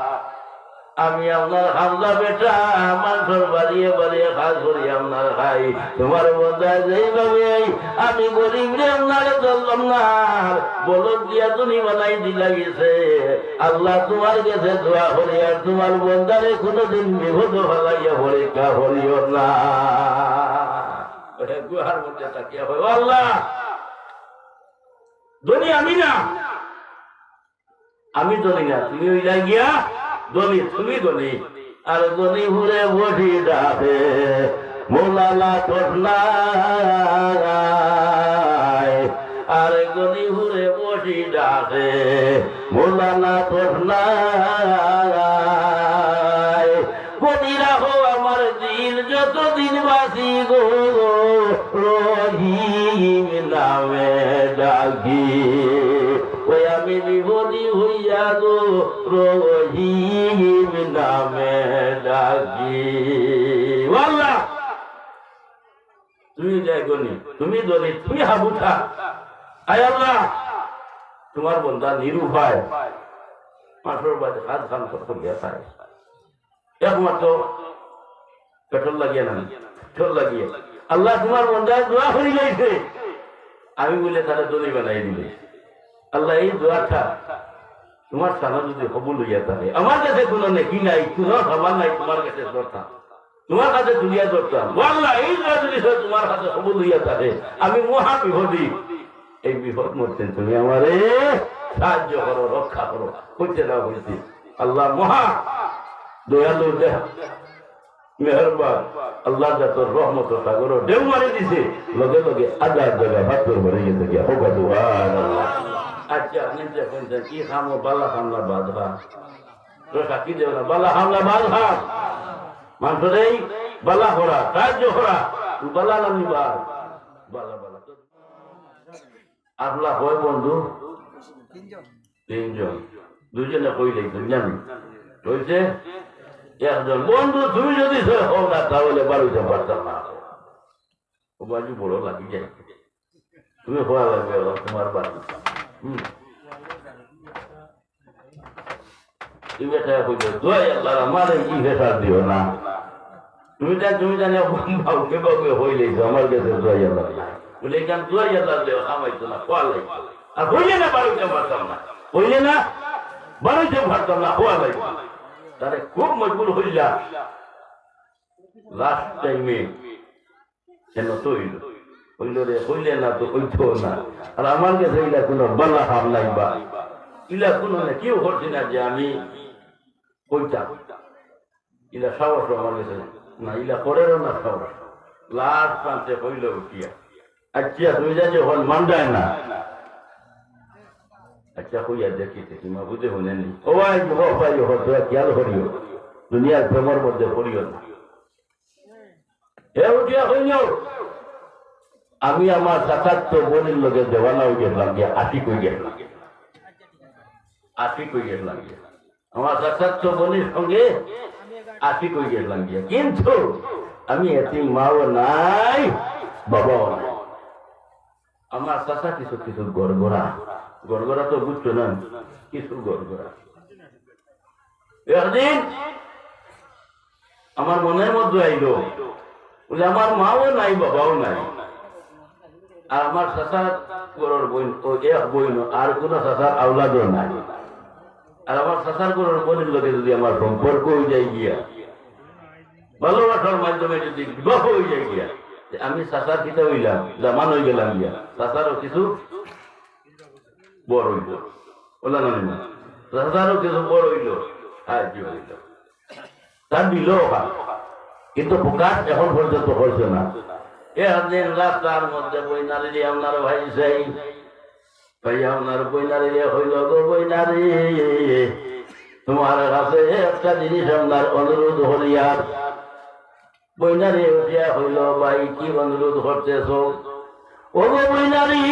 আমি আপনার হামলা বেটা মাংসর বাড়িয়ে বাড়িয়ে কাজ করি আপনার খাই তোমার বোঝায় যেইভাবে আমি গরিব রে আপনার চললাম না বলদ দিয়া তুমি বানাই দিলা গেছে আল্লাহ তোমার কাছে দোয়া করি আর তোমার বন্ধারে কোনোদিন বিপদ ফেলাইয়া পরীক্ষা করিও না গুহার মধ্যে তাকিয়া হয় আল্লাহ ধনী আমি না আমি ধনী না তুমি ওইলা গিয়া ধনী তুমি ধনী আর ধনী ঘুরে বসি ডাকে মোলালা তসনায় আর ধনী ঘুরে বসি ডাকে মোলালা তসনায় বনি রাখো আমার দিন যতদিন বাসি গো রহিম নামে ডাকি ওই আমি বিপদী হইয়া গো রহিম নামে ডাকি আল্লাহ তুমি দেখনি তুমি ধনী তুমি হাবুঠা আয় আল্লাহ তোমার বন্ধা নিরুপায় মাঠের বাড়ি হাত খান সব গিয়া খায় একমাত্র পেট্রোল লাগিয়ে না পেট্রোল লাগিয়ে আল্লাহ তোমার বন্ধা দোয়া করি যাইছে আমি বলে তারা ধনী বানাই দিলে আল্লাহ এই দোয়াটা তোমার সানা যদি কবুল হইয়া থাকে আমার কাছে কোনো নেকি নাই কোনো খাবার নাই তোমার কাছে দরকার তোমার কাছে দুনিয়া দরকার আল্লাহ এই দোয়া যদি তোমার কাছে কবুল হইয়া থাকে আমি মহা বিপদী এই বিপদ মধ্যে তুমি আমারে সাহায্য করো রক্ষা করো করতে না হয়েছি আল্লাহ মহা দয়ালু মেহরবান আল্লাহ তোর রহমত সাগর ঢেউ মারি দিছে লগে লগে আজাদ জায়গা ভাতর ভরে গেছে গিয়া হোকা দুয়ার আচ্ছা আপনি দেখুন কি খামো বালা হামলা বাঁধা তো সাক্ষী দেব না বালা হামলা বাঁধা মানুষের এই বালা করা সাহায্য করা বালা নামি বালা বালা আপনার হয় বন্ধু তিনজন দুজনে কইলেই তো জানি হয়েছে একজন বন্ধু তুমি যদি হও না তাহলে বাড়িতে পারতাম না ও বাজু বড় লাগি যায় তুমি হওয়া লাগবে তোমার বাড়ি আমার কি ভেসার দিও না তুমি জানি বাবুকে বাবুকে হইলে আমার কাছে দোয়াই আল্লাহ বলে এখান দোয়াই আল্লাহ খামাইতো না খোয়া লাগবে আর হইলে না বাড়িতে পারতাম না হইলে না বাড়িতে পারতাম না খোয়া লাগবে তাহলে খুব মজবুর হইলা লাস্ট টাইমে কেন তো হইল রে হইলে না তো হইতো না। আর আমার কাছে ইলা কোনো বালা হাম নাই বা ইলা কোনো না কেউ করছি না যে আমি কইতাম ইলা সাহস আমার কাছে না, ইলা করেরও না সাহস। লাস্ট প্রান্তে হইল উঠিয়া আচ্ছা তুমি যা যে হল মানডায় না আচ্ছা হইয়া দেখিতে তোমার বুঝে হনে নি ও ভাই ভাই হতো খেয়াল করিও দুনিয়ার প্রেমের মধ্যে করিও না। হে উঠিয়া হইল আমি আমার চাচাত্ত বোনের লোকে দেওয়ানা হয়ে গেলাম গিয়া আশি কই গেলাম গিয়া আমার চাচাত্ত বোনের সঙ্গে আশি কই গেলাম গিয়া, কিন্তু আমি এটি মাও নাই বাবাও নাই। আমার চাচা কিছু কিছু গড়গড়া তো বুঝছো না, কিছু গড়গড়া। একদিন আমার মনের মধ্যে আইলো বলে আমার মাও নাই বাবাও নাই, আর আমার চাচার গড়ের বইন ও এক বইন আর কোন চাচার আওলাদও নাই, আর আমার চাচার গড়ের বোনের লোকে যদি আমার সম্পর্ক হয়ে যায় গিয়া, ভালোবাসার মাধ্যমে যদি বিবাহ হয়ে যায় গিয়া, আমি চাচার কিতা হইলাম জামান হয়ে গেলাম গিয়া, চাচারও কিছু বড় হইল বললাম না, চাচারও কিছু বড় হইল সাহায্য হইল, তার দিল কিন্তু প্রকাশ এখন পর্যন্ত হয়েছে না। একদিন রাস্তার মধ্যে বইনারি আপনার ভাই চাই ভাই আপনার বইনারি হইল গো বইনারি তোমার কাছে একটা জিনিস আপনার অনুরোধ হলিয়ার। বইনারি উঠিয়া হইল ভাই কি অনুরোধ করতেছ? ও গো বইনারি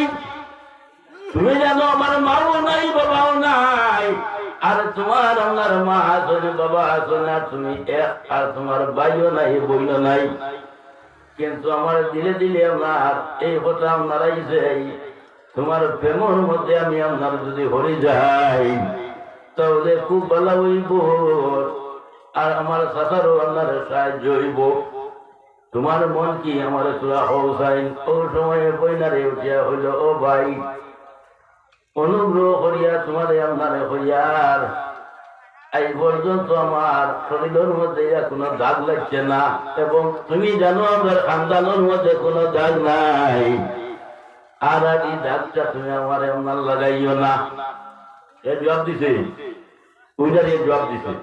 তুমি জানো আমার মাও নাই বাবাও নাই, আর তোমার আপনার মা আসলে বাবা আসলে আর তুমি এক, আর তোমার ভাইও নাই বইনও নাই, কিন্তু আমার দিলে দিলে আপনার এই কথা আপনারাই যাই তোমার প্রেমের মধ্যে আমি আপনার যদি হরে যাই তাহলে খুব ভালো হইব, আর আমার চাচারও আপনার সাহায্য হইব। তোমার মন কি আমার তোরা হৌসাইন? ও সময়ে বইনারে উঠিয়া হইল ও ভাই অনুগ্রহ করিয়া তোমার আপনার হইয়ার এই পর্যন্ত আমার শরীরের মধ্যে কোনো দাগ লাগছে না, এবং তুমি জানো আমার খানদানের মধ্যে কোনো দাগ নাই, আর এই দাগটা তুমি আমার এমন লাগাইও না। এ জবাব দিছে, ওইটার জবাব দিছে।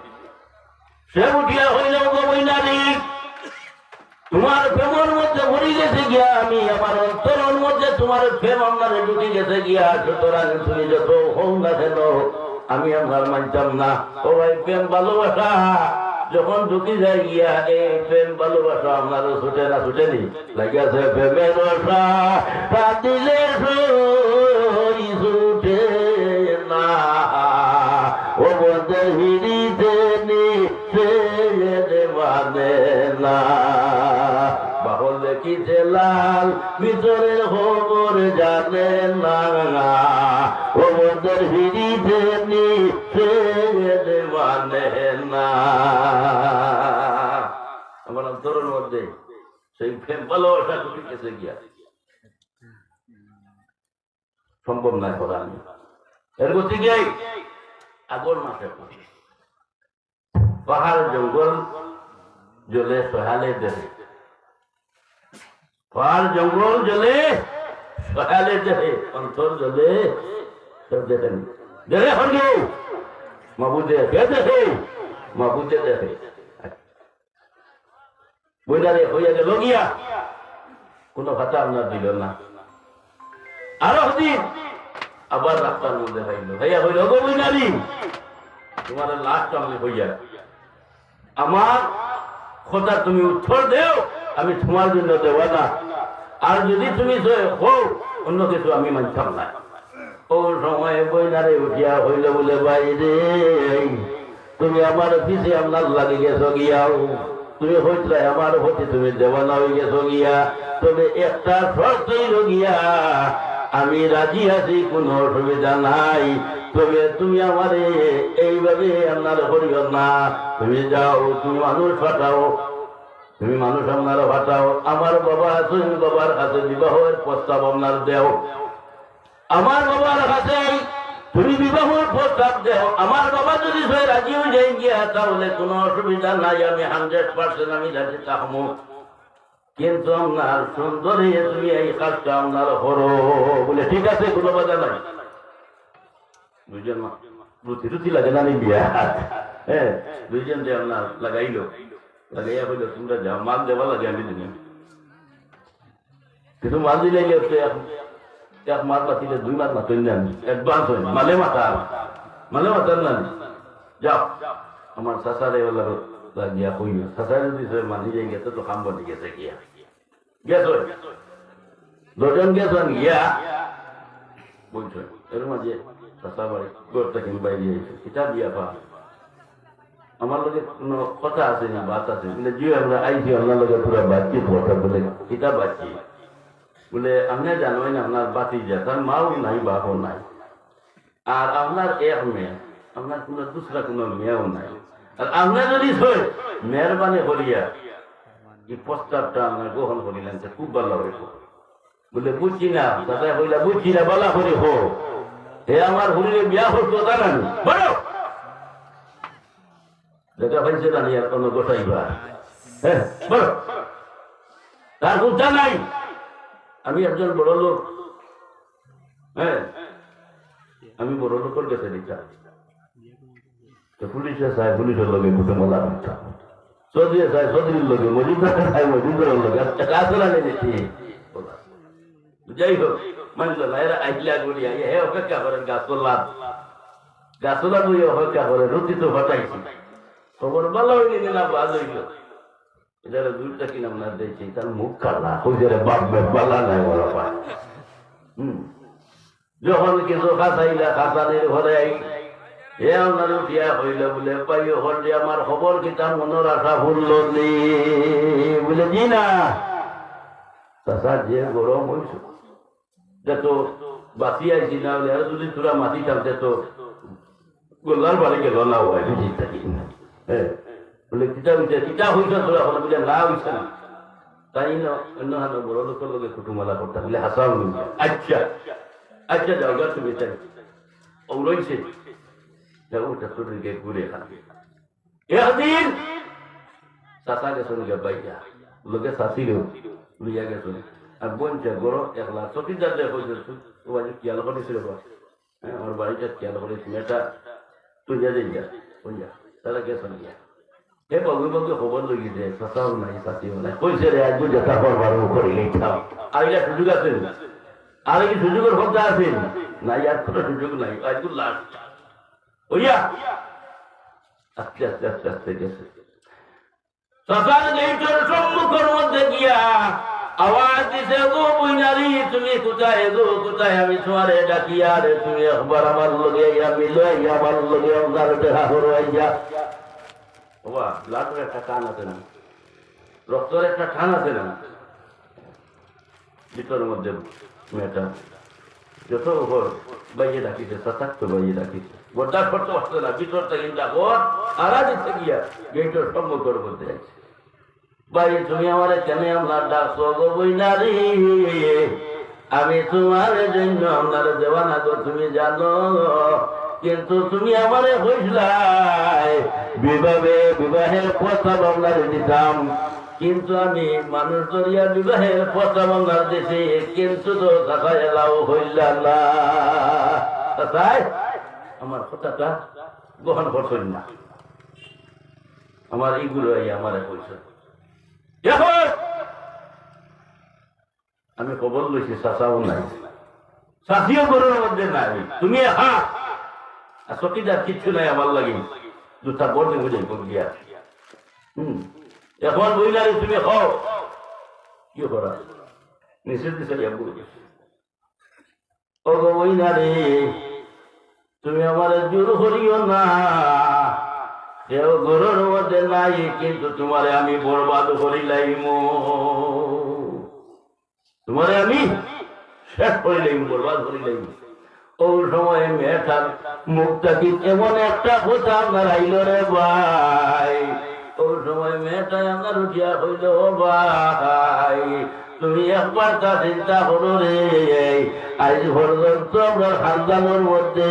সে উঠিয়া হইল বইনারি তোমার প্রেমের মধ্যে ভরে গেছে গিয়া, আমি আমার অন্তরের মধ্যে তোমার প্রেম আমার ঢুকে গেছে গিয়া, সুতরাং তুমি যত হও না কেন আমি আমার মানতাম না। ও ভাই প্রেম ভালোবাসা যখন ঢুকি যায় গিয়া, এই প্রেম ভালোবাসা আপনার ছুটে না, ছুটেনি লাগিয়াছে প্রেমের রসা দিলে ছুটে না, ও বলতে হিরিতে মানে না, বাহল দেখিছে লাল ভিতরের খবর জানে না, ও বলতে হিরিতে মানে না। আমার অন্তরের মধ্যে সেই প্রেম ভালোবাসা ঢুকেছে গিয়া, সম্ভব না করা। আমি এর গতি গিয়ে আগর মাসে পাহাড় জঙ্গল জ্বলে সহালে দেহে, পাহাড় জঙ্গল জ্বলে সহালে দেহে, অন্তর জ্বলে দেখেন দেখে হরগে মাবুদে দেখে মাবুদে দেখে বইনারে হইয়া গেল গিয়া, কোন কথা আপনার দিল না। আরো দিন আবার রাস্তার মধ্যে হইল, হইয়া হইল গো বইনারি তোমার লাস্ট আমি হইয়া, আমার কথা তুমি উত্তর দেও, আমি তোমার জন্য দেওয়া না, আর যদি তুমি হোক অন্য কিছু আমি মানতাম না। ও সময় বইনারে উঠিয়া হইল বলে ভাই রে তুমি আমার পিছে আপনার লাগে গেছো গিয়াও, তুমি হইলে আমার প্রতি তুমি দেওয়ানা হয়ে গেছো গিয়া, তবে একটা শর্ত হইল গিয়া আমি রাজি আছি, কোনো অসুবিধা নাই, তবে তুমি আমার এইভাবে আপনার করিও না, তুমি যাও তুমি মানুষ পাঠাও, তুমি মানুষ আপনার পাঠাও, আমার বাবা আছেন বাবার কাছে বিবাহের প্রস্তাব আপনার দেও, আমার বাবার কাছে তুমি বিবাহের প্রস্তাব দেও, আমার বাবা যদি সে রাজি হয়ে যাই গিয়া তাহলে কোনো অসুবিধা নাই, আমি 100% আমি রাজি থাকবো। কিন্তু আপনার সুন্দরী তুমি এই কাজটা আপনার হরো বলে, ঠিক আছে কোনো বাধা নাই। দুইজন রুটি রুটি লাগে না বিয়া, হ্যাঁ দুইজন যে আপনার লাগাইলো, লাগাইয়া হইলো তোমরা যাও, মাল দেওয়া লাগে আমি দিন, কিন্তু মাল দিলে এক মাস মাতিলে 2 মাস মাতেন না, অ্যাডভান্স হয় মালে মাতার না, যাও আমার চাচারে লাগিয়া কইল, চাচারে যদি মানি যাই গেছে তো কাম বনি গেছে গিয়া গেছ দুজন গেছেন গিয়া বলছো এর মাঝে চাচা বাড়ি গোরটা কিন বাইরে এসে কিতাব দিয়া পা আমার লগে কোনো কথা আছে না, বাত আছে বলে, যে আমরা আইছি আপনার লগে পুরো বাতচিত কথা বলে কিতাব বাচ্চি বলে, আপনি জানোই না আপনার বাতি যা, তার মাও নাই বাপও নাই, আর আপনার এক মেয়ে, আপনার কোনো দুসরা কোনো মেয়েও নাই, আর আপনার যদি মেহরবানি করিয়া এই প্রস্তাবটা আপনার গ্রহণ করিলেন খুব ভালো হইব। বলে বুঝছি না দাদা, বললা বুঝছি না বলা করে হো, হে আমার হরিরে বিয়া হতো জানান বলো দেখা পাইছে না আর কোনো গোসাইবা, হ্যাঁ বলো তার চিন্তা নাই, আমি একজন বড় লোক, হ্যাঁ আমি বড় লোকের কাছে দিতাম, পুলিশে চায় পুলিশের লগে কুটুমলা দিতাম, চৌধুরী চায় চৌধুরীর লগে, মজুমদার চায় মজুমদারের লগে, গাছলা নিয়েছি। যাই হোক মানল না, এরা আইলা করিয়া হে অপেক্ষা করেন গাছলা বই অপেক্ষা করে, রুটি তো ঘটাইছি, খবর ভালো হইলে না ভালো হইল, যারা দুইটা কিনা আপনার দিয়েছি তার মুখ কালা হয়ে বাপ বালা নাই বলা পায়। যখন কিছু খাসাইলা খাসানির ঘরে আই হে আপনার উঠিয়া হইলে বলে পাই হল আমার খবর কিতা মনের আশা ভুলল বলে, জি না চাষা যে গরম হয়েছে যত বাঁচি আইছি না বলে, আর যদি তোরা মাটি থাকতে তো গোল্লার বাড়ি গেল না হয় বুঝি থাকি, হ্যাঁ বলে কিতা হইছে কিতা হইছে তোরা হলে বলে না হইছে না, তাই না অন্য হানো বড় লোকের লোকে কুটুমালা করতে বলে হাসাও হইছে, আচ্ছা আচ্ছা যাও গা তুমি তাই ও রয়েছে ওটা তোদেরকে ঘুরে খাবে। একদিন চাষা গেছেন বাইয়া লোকে চাষিরেও লইয়া গেছেন, আর বোনটা গড় একলা চকিদার দেখো খেয়াল করেছিল, হ্যাঁ আমার বাড়িটা খেয়াল করেছি, এটা তুই যা দিন যা বুঝা তারা গেছেন গিয়া হে বাবু বাবু খবর লগিছে চাষাও নাই চাষিও নাই, কইছে রে আজ যেটা করবার করিলেই খাও, আর এটা সুযোগ আছে, আর কি সুযোগের কথা আছে না, ইয়ার কোনো সুযোগ নাই, আজকে লাস্ট ওইয়া আস্তে আস্তে আস্তে আস্তে গেছে, চাষার গেটের সম্মুখের মধ্যে গিয়া আওয়াজ দিছে, গো বইনারি তুমি কোথায় গো কোথায়, আমি তোমারে ডাকিয়া রে তুমি একবার আমার লগে আমি লই আমার লগে আপনার দেখা করো আইয়া। বাবা ব্লাডের একটা টান আছে না, রক্তের একটা টান আছে না, ভিতরের মধ্যে মেয়েটা যত ঘর বাইয়ে ডাকিছে চাচাক তো বাইয়ে ডাকিছে, বরদাস করতে পারছে না, ভিতরটা কিন্তু ঘর আড়া দিতে গিয়া গেটের সম্মুখের মধ্যে যাইছে, ভাই তুমি আমার কেন আপনার ডাকছো গো বইনারি, আমি তোমার জন্য আপনার দেওয়ানা গো তুমি জানো, কিন্তু তুমি আমারে হইলাই বিবাহের প্রস্তাব আপনার দিতাম, কিন্তু আমি মানুষ ধরিয়া বিবাহের প্রস্তাব আপনার দিছি, কিন্তু তো দেখা এলাও হইল না, তাই আমার কথাটা গ্রহণ করছেন না, আমার এইগুলো আমার কইছে। আমি খবর লইছি চাচাও নাই, চাষিও গরুর মধ্যে নাই, তুমি চকিদার কিচ্ছু নাই আমার লাগে, দুটা বর্দি বুঝে গিয়া এখন বইলারি তুমি খাও কি করা নিষেধ দিছে, ও গো বইনারি তুমি আমার জোর করিও না, কেউ গরুর মধ্যে নাই, কিন্তু তোমারে আমি বরবাদ করিলাইম, তোমারে আমি শেষ করিলাইম বরবাদ করিলাইম। ওই সময় মেয়েটার মুখটা কি এমন একটা কথা আপনার আইল রে ভাই, ওই সময় মেয়েটা আমার উঠিয়া হইল ভাই তুমি একবার তা চিন্তা করো রে, আজ পর্যন্ত আমরা খানদানের মধ্যে,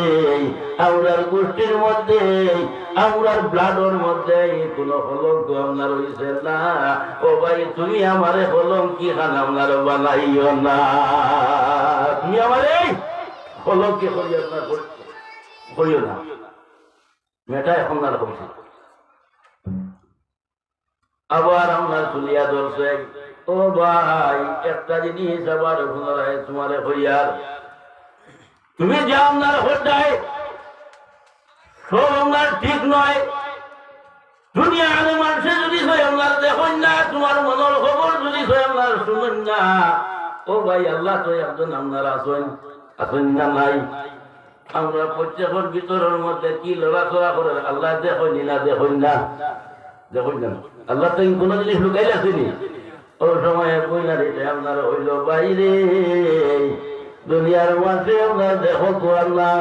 আমরার গোষ্ঠীর মধ্যে, আমরার ব্লাডের মধ্যে কোনো কলঙ্ক আপনার হয়েছে না। ও ভাই তুমি আমারে কলঙ্কি খান আপনার বানাইও না, তুমি আমারে কলঙ্কি করি আপনার করিও না, মেটা এখন আর করছি। আবার আপনার তুলিয়া ধরছে, ও ভাই একটা জিনিস আবার পুনরায় তোমারে হইয়ার, তুমি যে আপনার হড্ডায় সব আপনার ঠিক নয়। দুনিয়া আনে মানুষে যদি আপনার দেখুন না, তোমার মনের খবর যদি আপনার শুনুন না, ও ভাই আল্লাহ তো একজন আপনার আসেন, আসেন না নাই? আমরা প্রত্যেকের ভিতরের মধ্যে কি লড়াচড়া করে আল্লাহ দেখুন না, দেখুন না, দেখুন না। আল্লাহ তো কোনো জিনিস লুকাই আসেনি। ও সময় কইনা দিতে আপনার হইল বাইরে দুনিয়ার মাঝে আপনার দেখো তো আল্লাহ,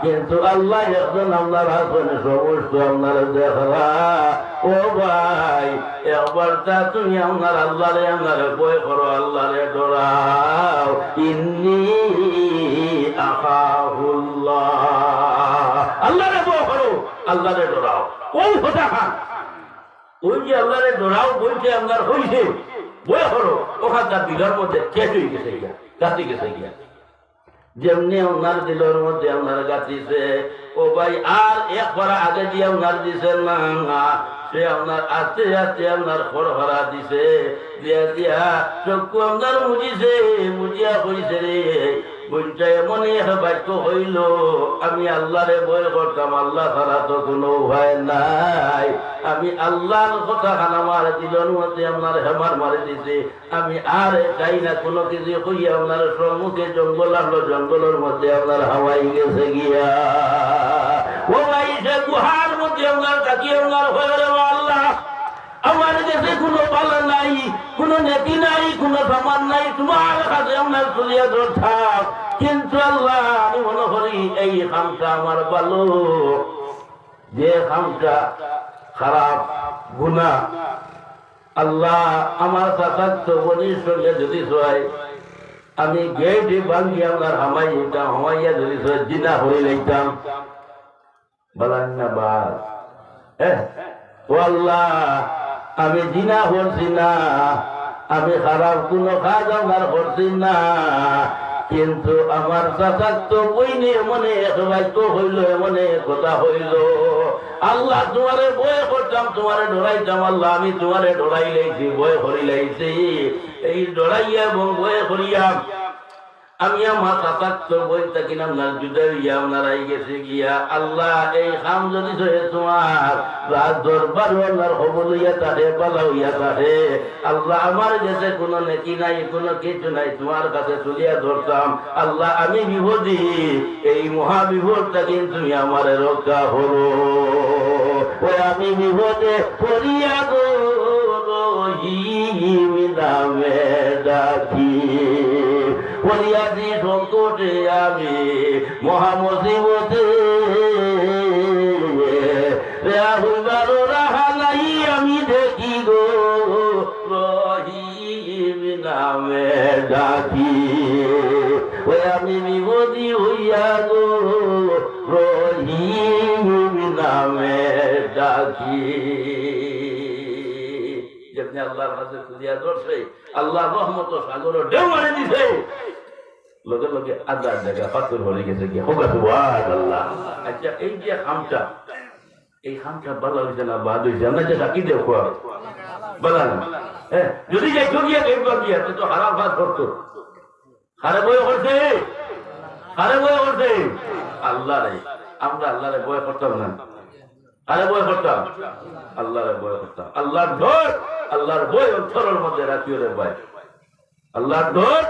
কিন্তু আল্লাহ একজন আপনার আসেন, সমস্ত আপনার দেখা। ও ভাই একবার তা তুমি আপনার আল্লাহরে আপনার বই করো, আল্লাহরে ডরাও। ইন্নি আখাফুল্লাহ, আল্লাহরে বই করো, আল্লাহরে ডরাও। ওই কথা খান, ওই যে আল্লাহরে ডরাও বলছে আপনার হইছে বই করো, ওখানকার দিলের মধ্যে শেষ হয়ে গেছে গিয়া, গাছি গেছে গিয়া। যেমনি আপনার দিলের মধ্যে আপনার গাছিছে, ও ভাই আর একবার আগে দিয়ে আপনার দিছে না, সে আপনার আস্তে আস্তে আপনার খড়খড়া দিছে, দিয়া দিয়া চক্ষু আপনার মুজিছে, মুজিয়া কইছে রে বইটা এমন এক বাক্য হইল, আমি আল্লাহরে বই করতাম, আল্লাহ ছাড়া তো কোনো উপায় নাই। আমি আল্লাহর কথা খান আমার দিলের মধ্যে আপনার হেমার মারি দিছে, আমি আর চাই না কোনো কিছু কইয়া আপনার সম্মুখে জঙ্গল আসলো, জঙ্গলের মধ্যে আপনার হাওয়াই গেছে গিয়া। ও ভাই সে গুহার মধ্যে আপনার তাকিয়ে আপনার হয়ে রে আল্লাহ, আমার কাছে কোনো পালা নাই, কোনো নেতি নাই, কোনো সামান নাই, তোমার কাছে আপনার চলিয়া ধরতাম। কিন্তু আল্লাহ আমি মনে করি এই কামটা আমার ভালো, যে কামটা খারাপ গুনাহ, আল্লাহ আমার চাচাত বনির সঙ্গে যদি হয়, আমি গেট ভাঙিয়ে আপনার হামাই যেতাম, হামাইয়া যদি জিনা হয়ে লইতাম, বলেন না বাস। ও আল্লাহ আমি জিনা করছি না, আমি খারাপ কোনো কাজ আমার করছি না, কিন্তু আমার চাচার তো বইনে মনে সবাই তো হইল, মনে কথা হইল, আল্লাহ তোমারে বয়ে করতাম, তোমারে ডরাইতাম, আল্লাহ আমি তোমারে ডরাই লাইছি, বয়ে করি লাইছি। এই ডরাইয়া এবং বয়ে করিয়া আমি আমার চাচার তো বই থাকি না আপনার জুদা হইয়া আপনার আই গেছে গিয়া। আল্লাহ এই কাম যদি তোমার রাত দরবার আপনার খবর লইয়া থাকে, পালা হইয়া থাকে, আল্লাহ আমার কাছে কোনো নেকি নাই, কোনো কিছু নাই, তোমার কাছে চলিয়া ধরতাম। আল্লাহ আমি বিপদী, এই মহা বিপদটা কিন্তু তুমি আমার রক্ষা হলো। ওই আমি বিপদে পড়িয়া গো রহিম নামে ডাকি, পরিয়াদি সংকটে আমি মহামুসিবতে, রাহা নাই আমি দেখি গো রহিম নামে ডাকি। ওই আমি বিপদী হইয়া গো রহিম নামে ডাকি। যেমনি আল্লাহর কাছে খুঁজিয়া ধরছে, আল্লাহ রহমত সাগর ঢেউ মারি দিছে, লগে লগে আদার জায়গা পাথর হয়ে গেছে গিয়ে। সুবহানাল্লাহ। আচ্ছা এই যে খামটা, এই খামটা ভালো হয়েছে না বাদ হয়েছে? আমরা যে ডাকি দেখো বলা না, যদি যাই গিয়া দেখবা গিয়া তো হারাম ভাত করতো, হারে বয়ে করছে, হারে বয়ে করছে আল্লাহ রে। আমরা আল্লাহ রে বয়ে করতাম না, আরে বই করতাম, আল্লাহর বই করতাম। আল্লাহর ডর, আল্লাহর বই অন্তরের মধ্যে রাখিও রে ভাই, আল্লাহর ডর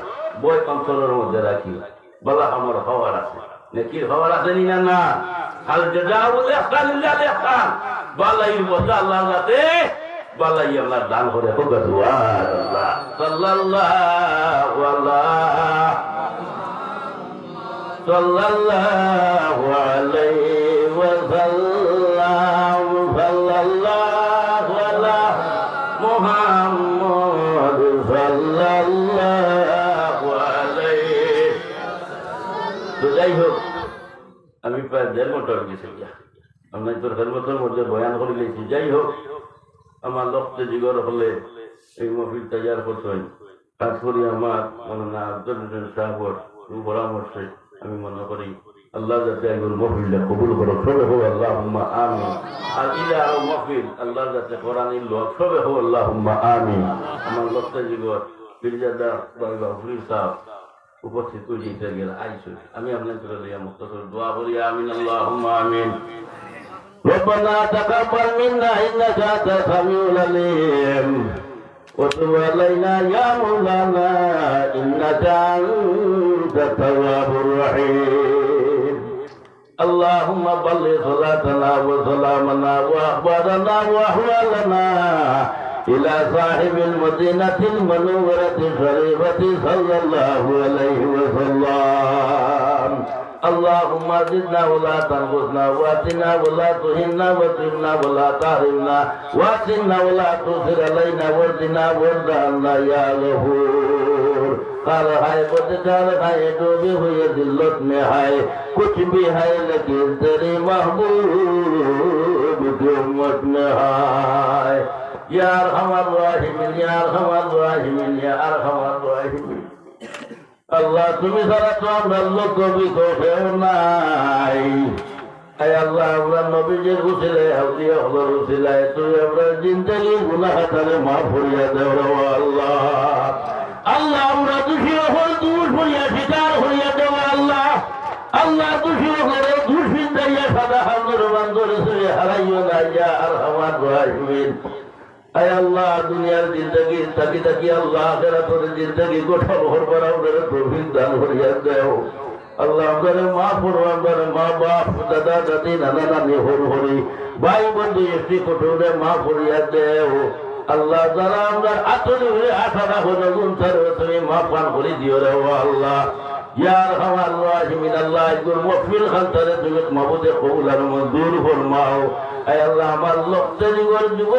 বই অন্তরের মধ্যে রাখিও। বলা আমার হওয়ার আছে, নেকির হওয়ার আছে না? না। আল জাযাউল ইহসান ইল্লা ইহসান, বালাই বজা আল্লাহর কাছে বালাই আল্লাহ দান করে। সুবহানাল্লাহ। সাল্লাল্লাহু আলাইহি ওয়াসাল্লাম, সাল্লাল্লাহু আলা মুহাম্মদ সাল্লাল্লাহু 1.5 ঘন্টা হয়ে গেছে গিয়া আমরা তোর খেদমতের মধ্যে বয়ান করে গেছি। যাই হোক, আমার লক্ষ্যে জিগর হলে এই মহফিল তৈয়ার করতেন। কাজ করি আমার মৌলানা আব্দুল হোসেন সাহেবর পরামর্শে আমি মনে করি আল্লাহ যাতে একবার মহফিলটা কবুল করো, সবে হোক আল্লাহুম্মা আমিন। আর ইলা আরো মহফিল আল্লাহ যাতে কোরআনের লোক সবে হোক আল্লাহুম্মা আমিন। আমার লক্ষ্যে জিগর পীরজাদা বাবা হুজুর সাহেব উপস্থিত হয়েছে গেল আইসু আমি আপনার করে লিয়া মুক্তসর দোয়া করি আমিন আল্লাহুম্মা আমিন। ربنا تقبل منا انك انت السميع العليم وتب علينا يا مولانا انك انت التواب الرحيم. اللهم بلغ صلاتنا وسلامنا واخبارنا واحوالنا الى صاحب المدينه المنوره الشريفه صلى الله عليه وسلم. اللهم زدنا ولا تنقصنا واتنا ولا تهنا واتنا ولا تحرمنا واتنا ولا تؤثر علينا وارضنا وارض عنا يا غفور. قال ہے بدکار ہے جو بھی ہوئے ذلت میں ہے کچھ بھی ہے لیکن تیری محبوب کی امت میں ہے. یا ارحم الراحمین یا ارحم الراحمین یا ارحم الراحمین. আল্লাহ তুমি ছাড়া তো আমরা লোক কবি কেউ নাই। আল্লাহ আমরা নবীজির উসিলায় আউলিয়া হলোর উসিলায় তুই আমরা জিন্দেগি গুনাহ খাতারে মাফ করিয়া দেও রে আল্লাহ। আল্লাহ আমরা দোষী হই দোষ হইয়া স্বীকার হইয়া দেও আল্লাহ। আল্লাহ দোষী হলে দোষ বিন্দাইয়া সাদা হাজর বান্ধরে সে হারাইও না ইয়া আরহামার রাহিমিন। আয় আল্লাহ দুনিয়ার জিন্দগি তাকি তাকি আল্লাহ আখিরাতের জিন্দগি গোটা ভর বরাবর তৌফিক দান করিয়া দেও আল্লাহ। আমাদের মা পড়ো আমাদের মা বাপ দাদা দাদি নানা নানি হর হরি ভাই বন্ধু স্ত্রী কুটুরে মা করিয়া দেও আল্লাহ। যারা আমরা আতরি হয়ে আশারা হলো গুনতার তুমি মা পান করে দিও রে ও আল্লাহ। ইয়া আরহামার রাহিমিন। আল্লাহ একবার মহফিল খানতারে তুমি মাবুদে কবুল আর মঞ্জুর ফরমাও। আয় আল্লাহ আমার লক্ষ্যে যুগর যুগ